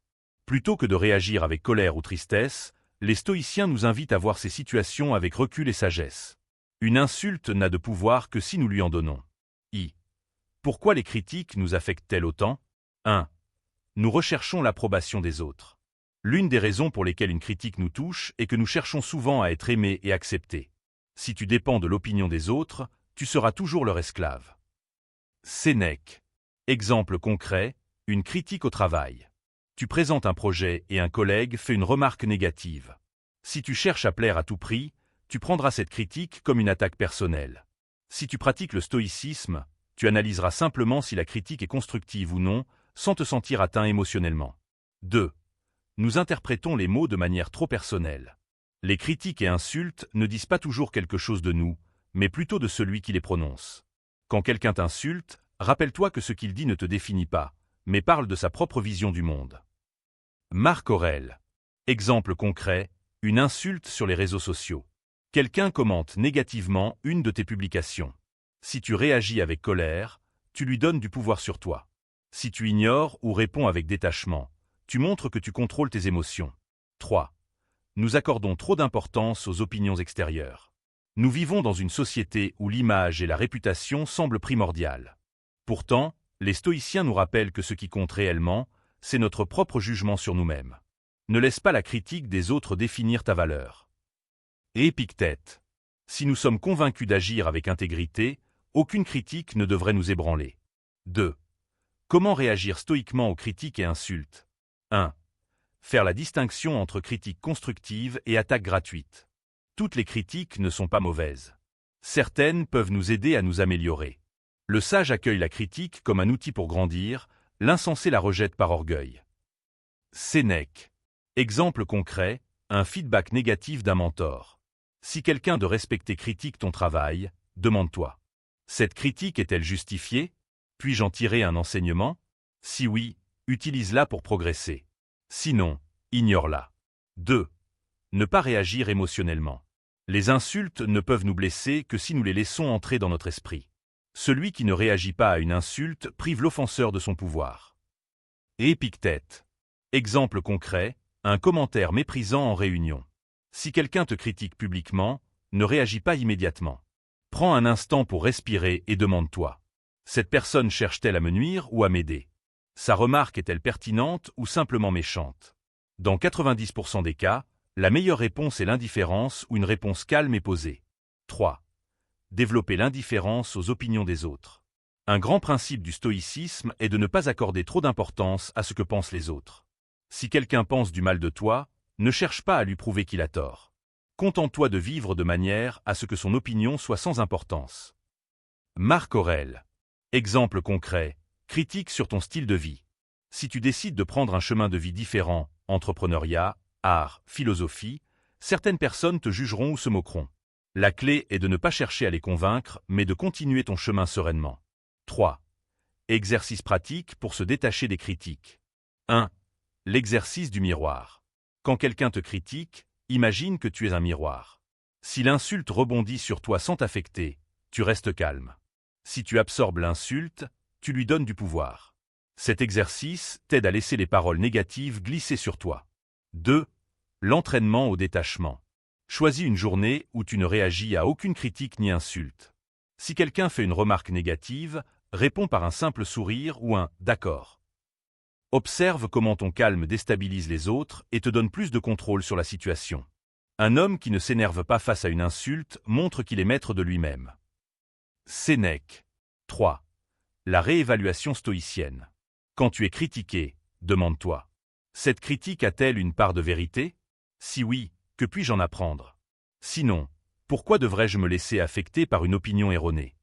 Plutôt que de réagir avec colère ou tristesse, les stoïciens nous invitent à voir ces situations avec recul et sagesse. Une insulte n'a de pouvoir que si nous lui en donnons. Pourquoi les critiques nous affectent-elles autant? 1. Nous recherchons l'approbation des autres. L'une des raisons pour lesquelles une critique nous touche est que nous cherchons souvent à être aimés et acceptés. Si tu dépends de l'opinion des autres, tu seras toujours leur esclave. Sénèque. Exemple concret, une critique au travail. Tu présentes un projet et un collègue fait une remarque négative. Si tu cherches à plaire à tout prix, tu prendras cette critique comme une attaque personnelle. Si tu pratiques le stoïcisme, tu analyseras simplement si la critique est constructive ou non, sans te sentir atteint émotionnellement. 2. Nous interprétons les mots de manière trop personnelle. Les critiques et insultes ne disent pas toujours quelque chose de nous, mais plutôt de celui qui les prononce. Quand quelqu'un t'insulte, rappelle-toi que ce qu'il dit ne te définit pas, mais parle de sa propre vision du monde. Marc Aurèle. Exemple concret, une insulte sur les réseaux sociaux. Quelqu'un commente négativement une de tes publications. Si tu réagis avec colère, tu lui donnes du pouvoir sur toi. Si tu ignores ou réponds avec détachement, tu montres que tu contrôles tes émotions. 3. Nous accordons trop d'importance aux opinions extérieures. Nous vivons dans une société où l'image et la réputation semblent primordiales. Pourtant, les stoïciens nous rappellent que ce qui compte réellement, c'est notre propre jugement sur nous-mêmes. Ne laisse pas la critique des autres définir ta valeur. Et Épictète. Si nous sommes convaincus d'agir avec intégrité, aucune critique ne devrait nous ébranler. 2. Comment réagir stoïquement aux critiques et insultes? 1. Faire la distinction entre critiques constructives et attaques gratuites. Toutes les critiques ne sont pas mauvaises. Certaines peuvent nous aider à nous améliorer. Le sage accueille la critique comme un outil pour grandir, l'insensé la rejette par orgueil. Sénèque. Exemple concret, un feedback négatif d'un mentor. Si quelqu'un de respecté critique ton travail, demande-toi. Cette critique est-elle justifiée? Puis-je en tirer un enseignement? Si oui, utilise-la pour progresser. Sinon, ignore-la. 2. Ne pas réagir émotionnellement. Les insultes ne peuvent nous blesser que si nous les laissons entrer dans notre esprit. Celui qui ne réagit pas à une insulte prive l'offenseur de son pouvoir. Épictète. Exemple concret, un commentaire méprisant en réunion. Si quelqu'un te critique publiquement, ne réagis pas immédiatement. Prends un instant pour respirer et demande-toi. Cette personne cherche-t-elle à me nuire ou à m'aider? Sa remarque est-elle pertinente ou simplement méchante? Dans 90% des cas, la meilleure réponse est l'indifférence ou une réponse calme et posée. 3. Développer l'indifférence aux opinions des autres. Un grand principe du stoïcisme est de ne pas accorder trop d'importance à ce que pensent les autres. Si quelqu'un pense du mal de toi, ne cherche pas à lui prouver qu'il a tort. Contente-toi de vivre de manière à ce que son opinion soit sans importance. Marc Aurèle. Exemple concret, critique sur ton style de vie. Si tu décides de prendre un chemin de vie différent, entrepreneuriat, art, philosophie, certaines personnes te jugeront ou se moqueront. La clé est de ne pas chercher à les convaincre, mais de continuer ton chemin sereinement. 3. Exercice pratique pour se détacher des critiques. 1. L'exercice du miroir. Quand quelqu'un te critique, imagine que tu es un miroir. Si l'insulte rebondit sur toi sans t'affecter, tu restes calme. Si tu absorbes l'insulte, tu lui donnes du pouvoir. Cet exercice t'aide à laisser les paroles négatives glisser sur toi. 2. L'entraînement au détachement. Choisis une journée où tu ne réagis à aucune critique ni insulte. Si quelqu'un fait une remarque négative, réponds par un simple sourire ou un « d'accord ». Observe comment ton calme déstabilise les autres et te donne plus de contrôle sur la situation. Un homme qui ne s'énerve pas face à une insulte montre qu'il est maître de lui-même. Sénèque. 3. La réévaluation stoïcienne. Quand tu es critiqué, demande-toi. Cette critique a-t-elle une part de vérité? Si oui, que puis-je en apprendre? Sinon, pourquoi devrais-je me laisser affecter par une opinion erronée?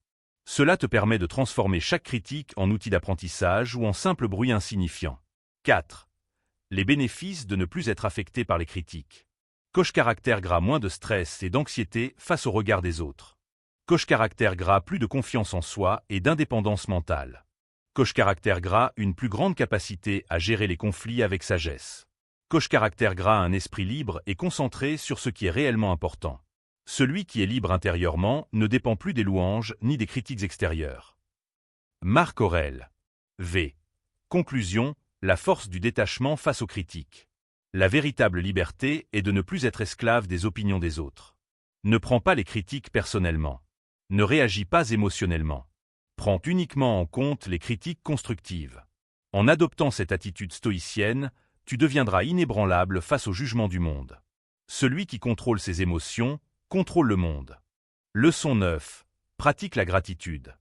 Cela te permet de transformer chaque critique en outil d'apprentissage ou en simple bruit insignifiant. 4. Les bénéfices de ne plus être affecté par les critiques. Coche caractère gras, moins de stress et d'anxiété face au regard des autres. Coche caractère gras, plus de confiance en soi et d'indépendance mentale. Coche caractère gras, une plus grande capacité à gérer les conflits avec sagesse. Coche caractère gras, un esprit libre et concentré sur ce qui est réellement important. Celui qui est libre intérieurement ne dépend plus des louanges ni des critiques extérieures. Marc Aurèle. V. Conclusion, la force du détachement face aux critiques. La véritable liberté est de ne plus être esclave des opinions des autres. Ne prends pas les critiques personnellement. Ne réagis pas émotionnellement. Prends uniquement en compte les critiques constructives. En adoptant cette attitude stoïcienne, tu deviendras inébranlable face au jugement du monde. Celui qui contrôle ses émotions contrôle le monde. Leçon 9. Pratique la gratitude.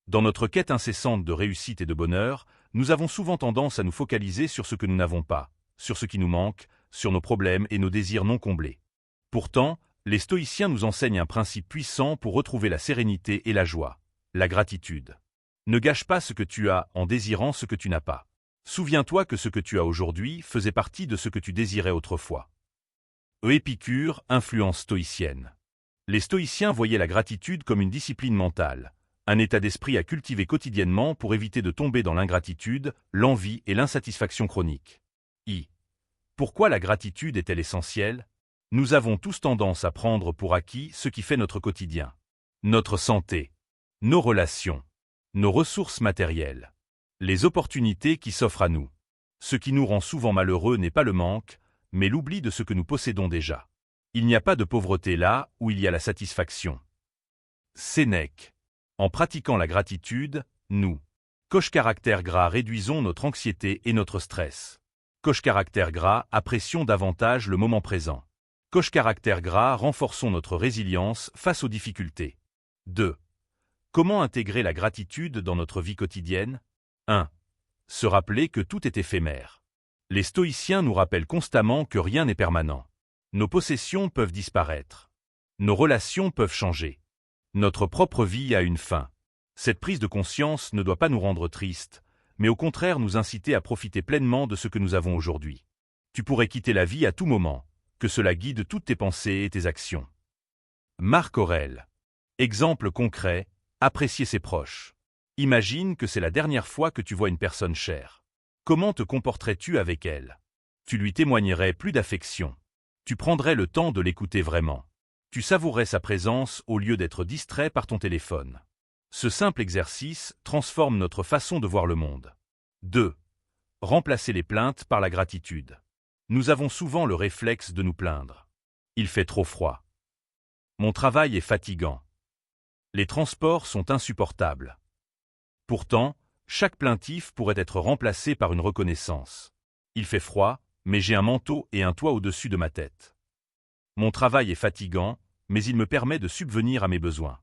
Dans notre quête incessante de réussite et de bonheur, nous avons souvent tendance à nous focaliser sur ce que nous n'avons pas, sur ce qui nous manque, sur nos problèmes et nos désirs non comblés. Pourtant, les stoïciens nous enseignent un principe puissant pour retrouver la sérénité et la joie, la gratitude. Ne gâche pas ce que tu as en désirant ce que tu n'as pas. Souviens-toi que ce que tu as aujourd'hui faisait partie de ce que tu désirais autrefois. Épicure, influence stoïcienne. Les stoïciens voyaient la gratitude comme une discipline mentale, un état d'esprit à cultiver quotidiennement pour éviter de tomber dans l'ingratitude, l'envie et l'insatisfaction chronique. Pourquoi la gratitude est-elle essentielle? Nous avons tous tendance à prendre pour acquis ce qui fait notre quotidien. Notre santé, nos relations, nos ressources matérielles, les opportunités qui s'offrent à nous. Ce qui nous rend souvent malheureux n'est pas le manque, mais l'oubli de ce que nous possédons déjà. Il n'y a pas de pauvreté là où il y a la satisfaction. Sénèque. En pratiquant la gratitude, nous, coche caractère gras, réduisons notre anxiété et notre stress. Coche caractère gras, apprécions davantage le moment présent. Coche caractère gras, renforçons notre résilience face aux difficultés. 2. Comment intégrer la gratitude dans notre vie quotidienne? 1. Se rappeler que tout est éphémère. Les stoïciens nous rappellent constamment que rien n'est permanent. Nos possessions peuvent disparaître. Nos relations peuvent changer. Notre propre vie a une fin. Cette prise de conscience ne doit pas nous rendre tristes, mais au contraire nous inciter à profiter pleinement de ce que nous avons aujourd'hui. Tu pourrais quitter la vie à tout moment, que cela guide toutes tes pensées et tes actions. Marc Aurèle. Exemple concret, apprécier ses proches. Imagine que c'est la dernière fois que tu vois une personne chère. Comment te comporterais-tu avec elle? Tu lui témoignerais plus d'affection. Tu prendrais le temps de l'écouter vraiment. Tu savourerais sa présence au lieu d'être distrait par ton téléphone. Ce simple exercice transforme notre façon de voir le monde. 2. Remplacer les plaintes par la gratitude. Nous avons souvent le réflexe de nous plaindre. Il fait trop froid. Mon travail est fatigant. Les transports sont insupportables. Pourtant, chaque plaintif pourrait être remplacé par une reconnaissance. Il fait froid, mais j'ai un manteau et un toit au-dessus de ma tête. Mon travail est fatigant, mais il me permet de subvenir à mes besoins.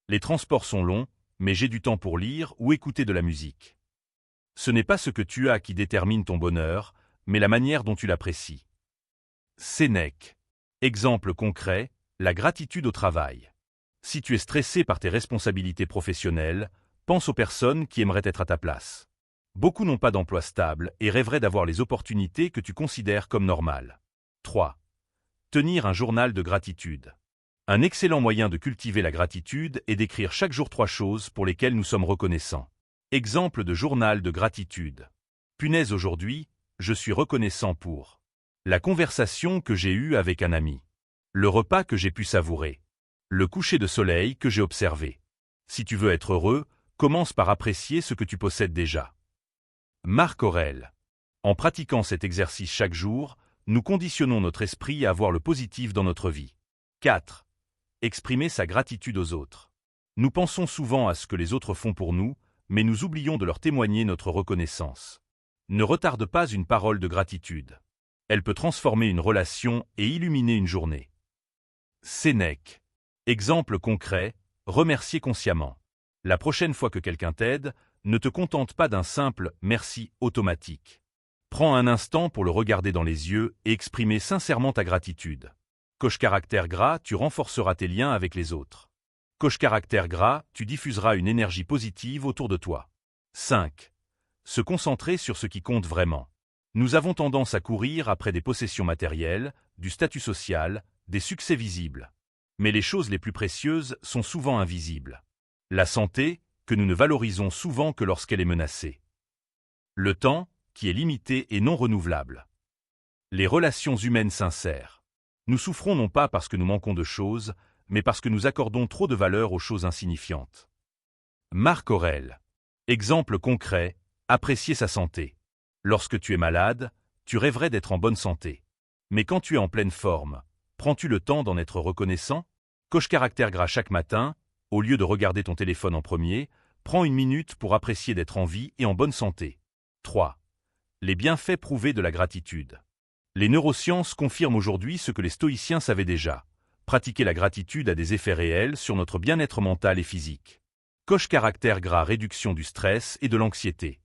Les transports sont longs, mais j'ai du temps pour lire ou écouter de la musique. Ce n'est pas ce que tu as qui détermine ton bonheur, mais la manière dont tu l'apprécies. Sénèque. Exemple concret, la gratitude au travail. Si tu es stressé par tes responsabilités professionnelles, pense aux personnes qui aimeraient être à ta place. Beaucoup n'ont pas d'emploi stable et rêveraient d'avoir les opportunités que tu considères comme normales. 3. Tenir un journal de gratitude. Un excellent moyen de cultiver la gratitude est d'écrire chaque jour 3 choses pour lesquelles nous sommes reconnaissants. Exemple de journal de gratitude. Punaise, aujourd'hui, je suis reconnaissant pour la conversation que j'ai eue avec un ami, le repas que j'ai pu savourer, le coucher de soleil que j'ai observé. Si tu veux être heureux, commence par apprécier ce que tu possèdes déjà. Marc Aurèle. En pratiquant cet exercice chaque jour, nous conditionnons notre esprit à voir le positif dans notre vie. 4. Exprimer sa gratitude aux autres. Nous pensons souvent à ce que les autres font pour nous, mais nous oublions de leur témoigner notre reconnaissance. Ne retarde pas une parole de gratitude. Elle peut transformer une relation et illuminer une journée. Sénèque. Exemple concret, remercier consciemment. La prochaine fois que quelqu'un t'aide, ne te contente pas d'un simple « merci » automatique. Prends un instant pour le regarder dans les yeux et exprimer sincèrement ta gratitude. Coche caractère gras, tu renforceras tes liens avec les autres. Coche caractère gras, tu diffuseras une énergie positive autour de toi. 5. Se concentrer sur ce qui compte vraiment. Nous avons tendance à courir après des possessions matérielles, du statut social, des succès visibles. Mais les choses les plus précieuses sont souvent invisibles. La santé, que nous ne valorisons souvent que lorsqu'elle est menacée. Le temps, qui est limité et non renouvelable. Les relations humaines sincères. Nous souffrons non pas parce que nous manquons de choses, mais parce que nous accordons trop de valeur aux choses insignifiantes. Marc Aurèle. Exemple concret, apprécier sa santé. Lorsque tu es malade, tu rêverais d'être en bonne santé. Mais quand tu es en pleine forme, prends-tu le temps d'en être reconnaissant? Coche caractère gras chaque matin, au lieu de regarder ton téléphone en premier, prends une minute pour apprécier d'être en vie et en bonne santé. 3. Les bienfaits prouvés de la gratitude. Les neurosciences confirment aujourd'hui ce que les stoïciens savaient déjà. Pratiquer la gratitude a des effets réels sur notre bien-être mental et physique. Coche caractère gras, réduction du stress et de l'anxiété.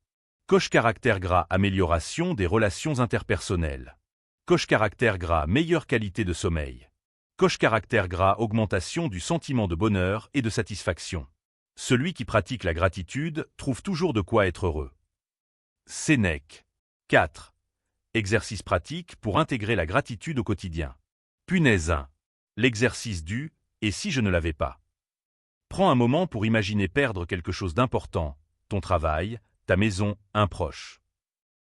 Coche caractère gras, amélioration des relations interpersonnelles. Coche caractère gras, meilleure qualité de sommeil. Coche caractère gras, augmentation du sentiment de bonheur et de satisfaction. Celui qui pratique la gratitude trouve toujours de quoi être heureux. Sénèque. 4. Exercice pratique pour intégrer la gratitude au quotidien. Punaise 1. L'exercice du « et si je ne l'avais pas ». Prends un moment pour imaginer perdre quelque chose d'important, ton travail, ta maison, un proche.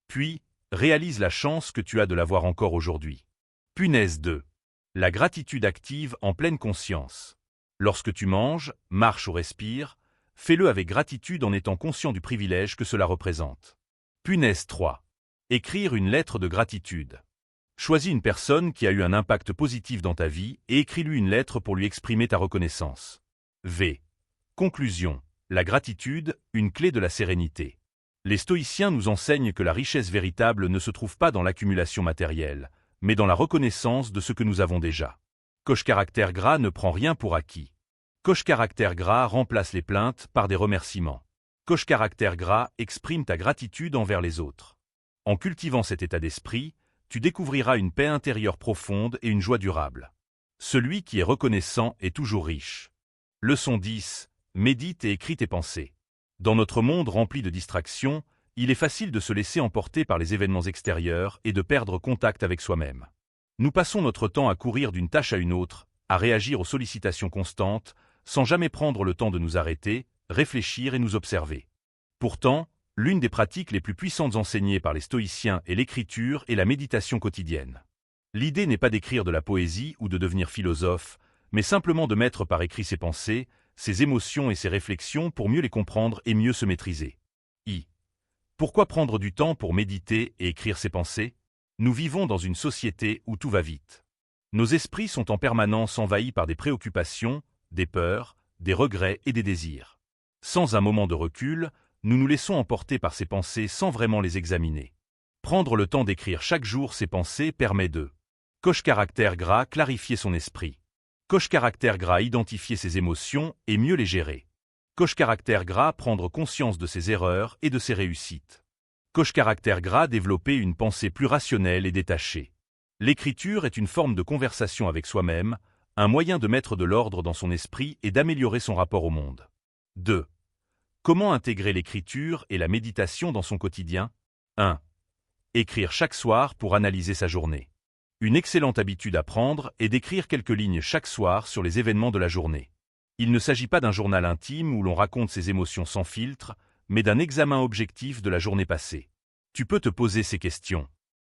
Puis, réalise la chance que tu as de l'avoir encore aujourd'hui. Punaise 2. La gratitude active en pleine conscience. Lorsque tu manges, marches ou respires, fais-le avec gratitude en étant conscient du privilège que cela représente. Punaise 3. Écrire une lettre de gratitude. Choisis une personne qui a eu un impact positif dans ta vie et écris-lui une lettre pour lui exprimer ta reconnaissance. V. Conclusion. La gratitude, une clé de la sérénité. Les stoïciens nous enseignent que la richesse véritable ne se trouve pas dans l'accumulation matérielle, mais dans la reconnaissance de ce que nous avons déjà. Coche caractère gras ne prend rien pour acquis. Coche caractère gras remplace les plaintes par des remerciements. Coche caractère gras exprime ta gratitude envers les autres. En cultivant cet état d'esprit, tu découvriras une paix intérieure profonde et une joie durable. Celui qui est reconnaissant est toujours riche. Leçon 10. Médite et écris tes pensées. Dans notre monde rempli de distractions, il est facile de se laisser emporter par les événements extérieurs et de perdre contact avec soi-même. Nous passons notre temps à courir d'une tâche à une autre, à réagir aux sollicitations constantes, sans jamais prendre le temps de nous arrêter, réfléchir et nous observer. Pourtant, l'une des pratiques les plus puissantes enseignées par les stoïciens est l'écriture et la méditation quotidienne. L'idée n'est pas d'écrire de la poésie ou de devenir philosophe, mais simplement de mettre par écrit ses pensées, ses émotions et ses réflexions pour mieux les comprendre et mieux se maîtriser. Pourquoi prendre du temps pour méditer et écrire ses pensées? Nous vivons dans une société où tout va vite. Nos esprits sont en permanence envahis par des préoccupations, des peurs, des regrets et des désirs. Sans un moment de recul, nous nous laissons emporter par ces pensées sans vraiment les examiner. Prendre le temps d'écrire chaque jour ses pensées permet de coche caractère gras clarifier son esprit. Coche caractère gras identifier ses émotions et mieux les gérer. Coche caractère gras prendre conscience de ses erreurs et de ses réussites. Coche caractère gras développer une pensée plus rationnelle et détachée. L'écriture est une forme de conversation avec soi-même, un moyen de mettre de l'ordre dans son esprit et d'améliorer son rapport au monde. 2. Comment intégrer l'écriture et la méditation dans son quotidien? 1. Écrire chaque soir pour analyser sa journée. Une excellente habitude à prendre est d'écrire quelques lignes chaque soir sur les événements de la journée. Il ne s'agit pas d'un journal intime où l'on raconte ses émotions sans filtre, mais d'un examen objectif de la journée passée. Tu peux te poser ces questions.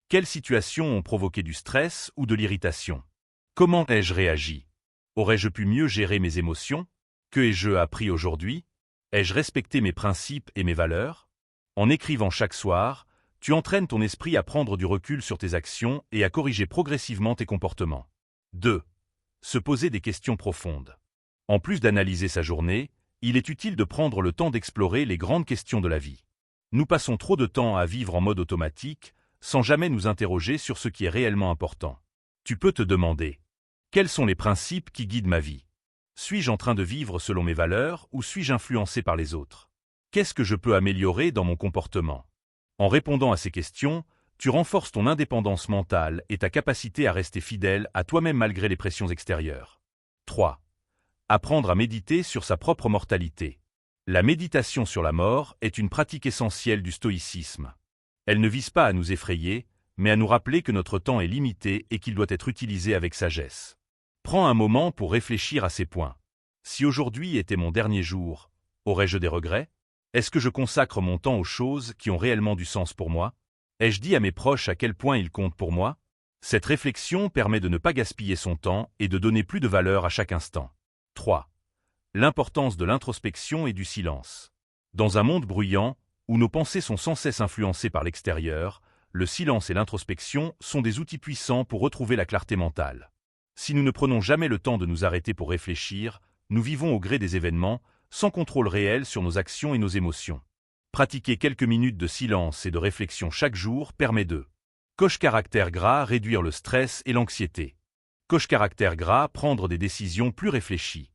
Quelles situations ont provoqué du stress ou de l'irritation? Comment ai-je réagi? Aurais-je pu mieux gérer mes émotions? Que ai-je appris aujourd'hui? Ai-je respecté mes principes et mes valeurs? En écrivant chaque soir, tu entraînes ton esprit à prendre du recul sur tes actions et à corriger progressivement tes comportements. 2. Se poser des questions profondes. En plus d'analyser sa journée, il est utile de prendre le temps d'explorer les grandes questions de la vie. Nous passons trop de temps à vivre en mode automatique, sans jamais nous interroger sur ce qui est réellement important. Tu peux te demander: quels sont les principes qui guident ma vie? Suis-je en train de vivre selon mes valeurs ou suis-je influencé par les autres? Qu'est-ce que je peux améliorer dans mon comportement? En répondant à ces questions, tu renforces ton indépendance mentale et ta capacité à rester fidèle à toi-même malgré les pressions extérieures. 3. Apprendre à méditer sur sa propre mortalité. La méditation sur la mort est une pratique essentielle du stoïcisme. Elle ne vise pas à nous effrayer, mais à nous rappeler que notre temps est limité et qu'il doit être utilisé avec sagesse. Prends un moment pour réfléchir à ces points. Si aujourd'hui était mon dernier jour, aurais-je des regrets? Est-ce que je consacre mon temps aux choses qui ont réellement du sens pour moi? Ai-je dit à mes proches à quel point ils comptent pour moi? Cette réflexion permet de ne pas gaspiller son temps et de donner plus de valeur à chaque instant. 3. L'importance de l'introspection et du silence. Dans un monde bruyant, où nos pensées sont sans cesse influencées par l'extérieur, le silence et l'introspection sont des outils puissants pour retrouver la clarté mentale. Si nous ne prenons jamais le temps de nous arrêter pour réfléchir, nous vivons au gré des événements, sans contrôle réel sur nos actions et nos émotions. Pratiquer quelques minutes de silence et de réflexion chaque jour permet de coche caractère gras réduire le stress et l'anxiété. Coche caractère gras prendre des décisions plus réfléchies.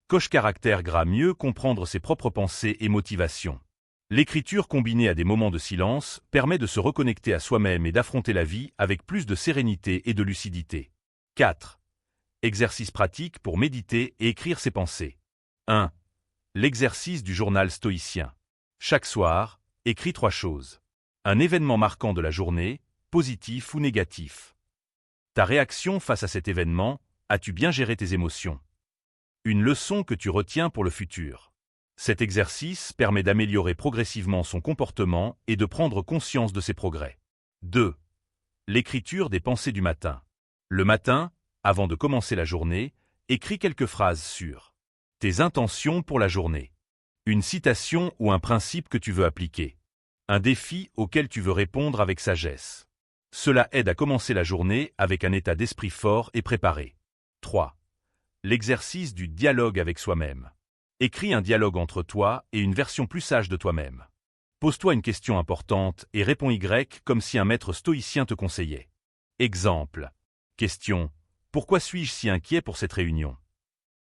Coche caractère gras mieux comprendre ses propres pensées et motivations. L'écriture combinée à des moments de silence permet de se reconnecter à soi-même et d'affronter la vie avec plus de sérénité et de lucidité. 4. Exercice pratique pour méditer et écrire ses pensées. 1. L'exercice du journal stoïcien. Chaque soir, écris 3 choses. Un événement marquant de la journée, positif ou négatif. Ta réaction face à cet événement, as-tu bien géré tes émotions? Une leçon que tu retiens pour le futur. Cet exercice permet d'améliorer progressivement son comportement et de prendre conscience de ses progrès. 2. L'écriture des pensées du matin. Le matin, avant de commencer la journée, écris quelques phrases sur tes intentions pour la journée. Une citation ou un principe que tu veux appliquer. Un défi auquel tu veux répondre avec sagesse. Cela aide à commencer la journée avec un état d'esprit fort et préparé. 3. L'exercice du dialogue avec soi-même. Écris un dialogue entre toi et une version plus sage de toi-même. Pose-toi une question importante et réponds Y comme si un maître stoïcien te conseillait. Exemple. Question. Pourquoi suis-je si inquiet pour cette réunion?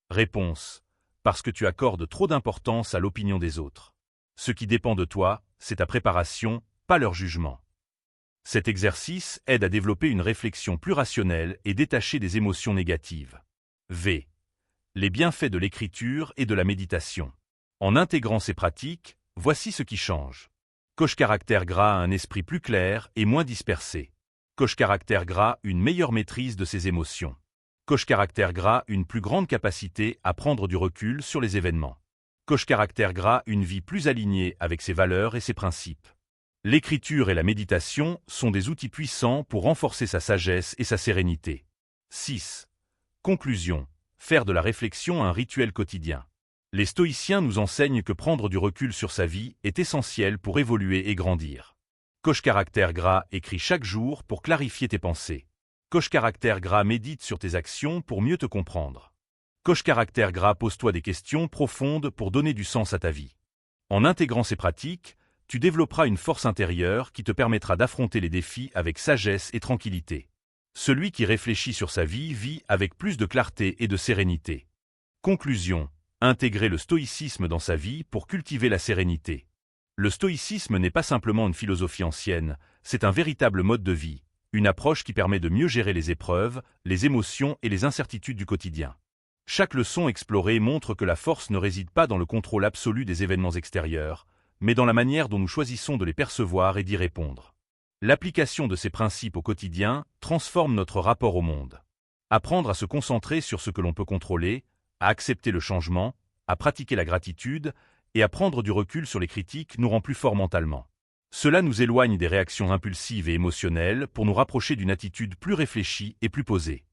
Réponse. Parce que tu accordes trop d'importance à l'opinion des autres. Ce qui dépend de toi, c'est ta préparation, pas leur jugement. Cet exercice aide à développer une réflexion plus rationnelle et détachée des émotions négatives. V. Les bienfaits de l'écriture et de la méditation. En intégrant ces pratiques, voici ce qui change. Coche caractère gras a un esprit plus clair et moins dispersé. Coche caractère gras une meilleure maîtrise de ses émotions. Coche caractère gras une plus grande capacité à prendre du recul sur les événements. Coche caractère gras une vie plus alignée avec ses valeurs et ses principes. L'écriture et la méditation sont des outils puissants pour renforcer sa sagesse et sa sérénité. 6. Conclusion. Faire de la réflexion un rituel quotidien. Les stoïciens nous enseignent que prendre du recul sur sa vie est essentiel pour évoluer et grandir. Coche caractère gras écrit chaque jour pour clarifier tes pensées. Coche caractère gras médite sur tes actions pour mieux te comprendre. Coche caractère gras pose-toi des questions profondes pour donner du sens à ta vie. En intégrant ces pratiques, tu développeras une force intérieure qui te permettra d'affronter les défis avec sagesse et tranquillité. Celui qui réfléchit sur sa vie vit avec plus de clarté et de sérénité. Conclusion. Intégrer le stoïcisme dans sa vie pour cultiver la sérénité. Le stoïcisme n'est pas simplement une philosophie ancienne, c'est un véritable mode de vie, une approche qui permet de mieux gérer les épreuves, les émotions et les incertitudes du quotidien. Chaque leçon explorée montre que la force ne réside pas dans le contrôle absolu des événements extérieurs, mais dans la manière dont nous choisissons de les percevoir et d'y répondre. L'application de ces principes au quotidien transforme notre rapport au monde. Apprendre à se concentrer sur ce que l'on peut contrôler, à accepter le changement, à pratiquer la gratitude et à prendre du recul sur les critiques nous rend plus forts mentalement. Cela nous éloigne des réactions impulsives et émotionnelles pour nous rapprocher d'une attitude plus réfléchie et plus posée.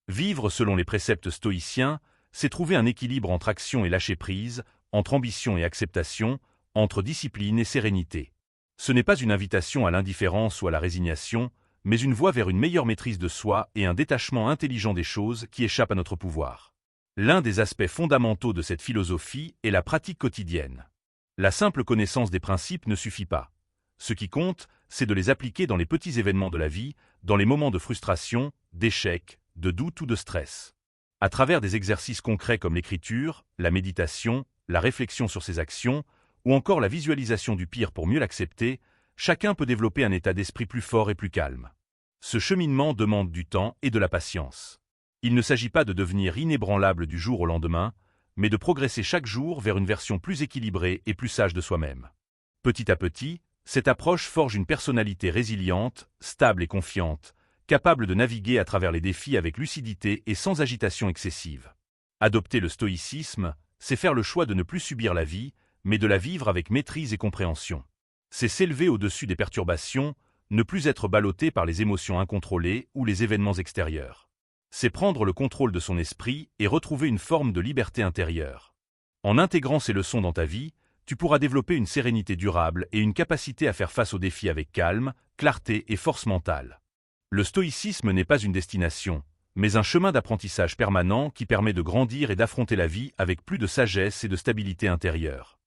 Vivre selon les préceptes stoïciens, c'est trouver un équilibre entre action et lâcher-prise, entre ambition et acceptation, entre discipline et sérénité. Ce n'est pas une invitation à l'indifférence ou à la résignation, mais une voie vers une meilleure maîtrise de soi et un détachement intelligent des choses qui échappent à notre pouvoir. L'un des aspects fondamentaux de cette philosophie est la pratique quotidienne. La simple connaissance des principes ne suffit pas. Ce qui compte, c'est de les appliquer dans les petits événements de la vie, dans les moments de frustration, d'échec, de doute ou de stress. À travers des exercices concrets comme l'écriture, la méditation, la réflexion sur ses actions, ou encore la visualisation du pire pour mieux l'accepter, chacun peut développer un état d'esprit plus fort et plus calme. Ce cheminement demande du temps et de la patience. Il ne s'agit pas de devenir inébranlable du jour au lendemain, mais de progresser chaque jour vers une version plus équilibrée et plus sage de soi-même. Petit à petit, cette approche forge une personnalité résiliente, stable et confiante, capable de naviguer à travers les défis avec lucidité et sans agitation excessive. Adopter le stoïcisme, c'est faire le choix de ne plus subir la vie, mais de la vivre avec maîtrise et compréhension. C'est s'élever au-dessus des perturbations, ne plus être ballotté par les émotions incontrôlées ou les événements extérieurs. C'est prendre le contrôle de son esprit et retrouver une forme de liberté intérieure. En intégrant ces leçons dans ta vie, tu pourras développer une sérénité durable et une capacité à faire face aux défis avec calme, clarté et force mentale. Le stoïcisme n'est pas une destination, mais un chemin d'apprentissage permanent qui permet de grandir et d'affronter la vie avec plus de sagesse et de stabilité intérieure.